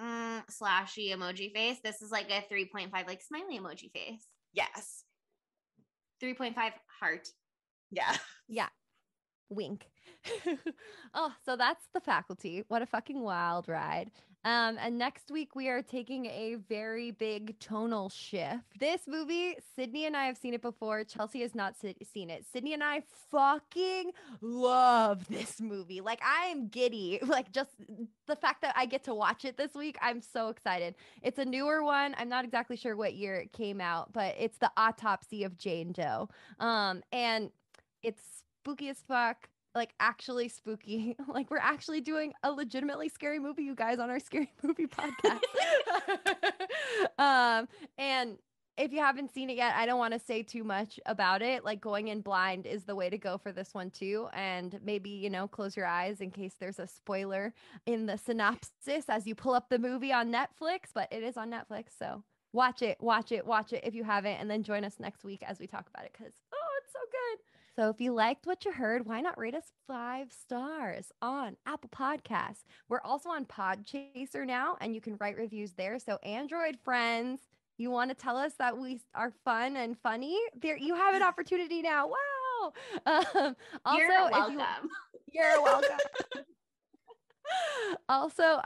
slashy emoji face. This is like a 3.5 like smiley emoji face. Yes. 3.5 heart. Yeah. Yeah. Wink. Oh, so that's The Faculty. What a fucking wild ride. And next week we are taking a very big tonal shift. This movie, Sydney and I have seen it before. Chelsea has not seen it. Sydney and I fucking love this movie. Like I am giddy. Like just the fact that I get to watch it this week, I'm so excited. It's a newer one. I'm not exactly sure what year it came out, but it's The Autopsy of Jane Doe. And it's spooky as fuck. Like actually spooky. Like we're actually doing a legitimately scary movie, you guys, on our scary movie podcast. And if you haven't seen it yet, I don't want to say too much about it. Like going in blind is the way to go for this one too. And maybe, close your eyes in case there's a spoiler in the synopsis as you pull up the movie on Netflix, but it is on Netflix. So watch it if you haven't, and then join us next week as we talk about it because, it's so good. So if you liked what you heard, why not rate us 5 stars on Apple Podcasts? We're also on Podchaser now, and you can write reviews there. So Android friends, you want to tell us that we are fun and funny? There, you have an opportunity now. Wow. Also, you're welcome. You're welcome. Also,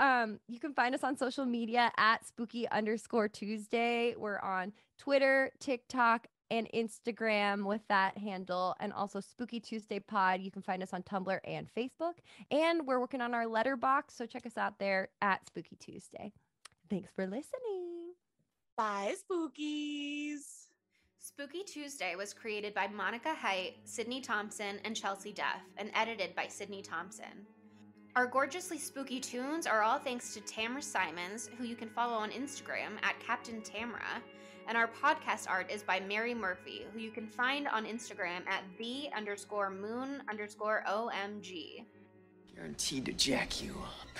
you can find us on social media at spooky_Tuesday. We're on Twitter, TikTok, and Instagram with that handle, and also Spooky Tuesday Pod. You can find us on Tumblr and Facebook, and we're working on our letterbox, so check us out there at Spooky Tuesday. Thanks for listening. Bye, Spookies. Spooky Tuesday was created by Monica Haidt, Sydney Thompson, and Chelsea Duff, and edited by Sydney Thompson. Our gorgeously spooky tunes are all thanks to Tamra Simons, who you can follow on Instagram at Captain Tamra. And our podcast art is by Mary Murphy, who you can find on Instagram at _moon_OMG. Guaranteed to jack you up.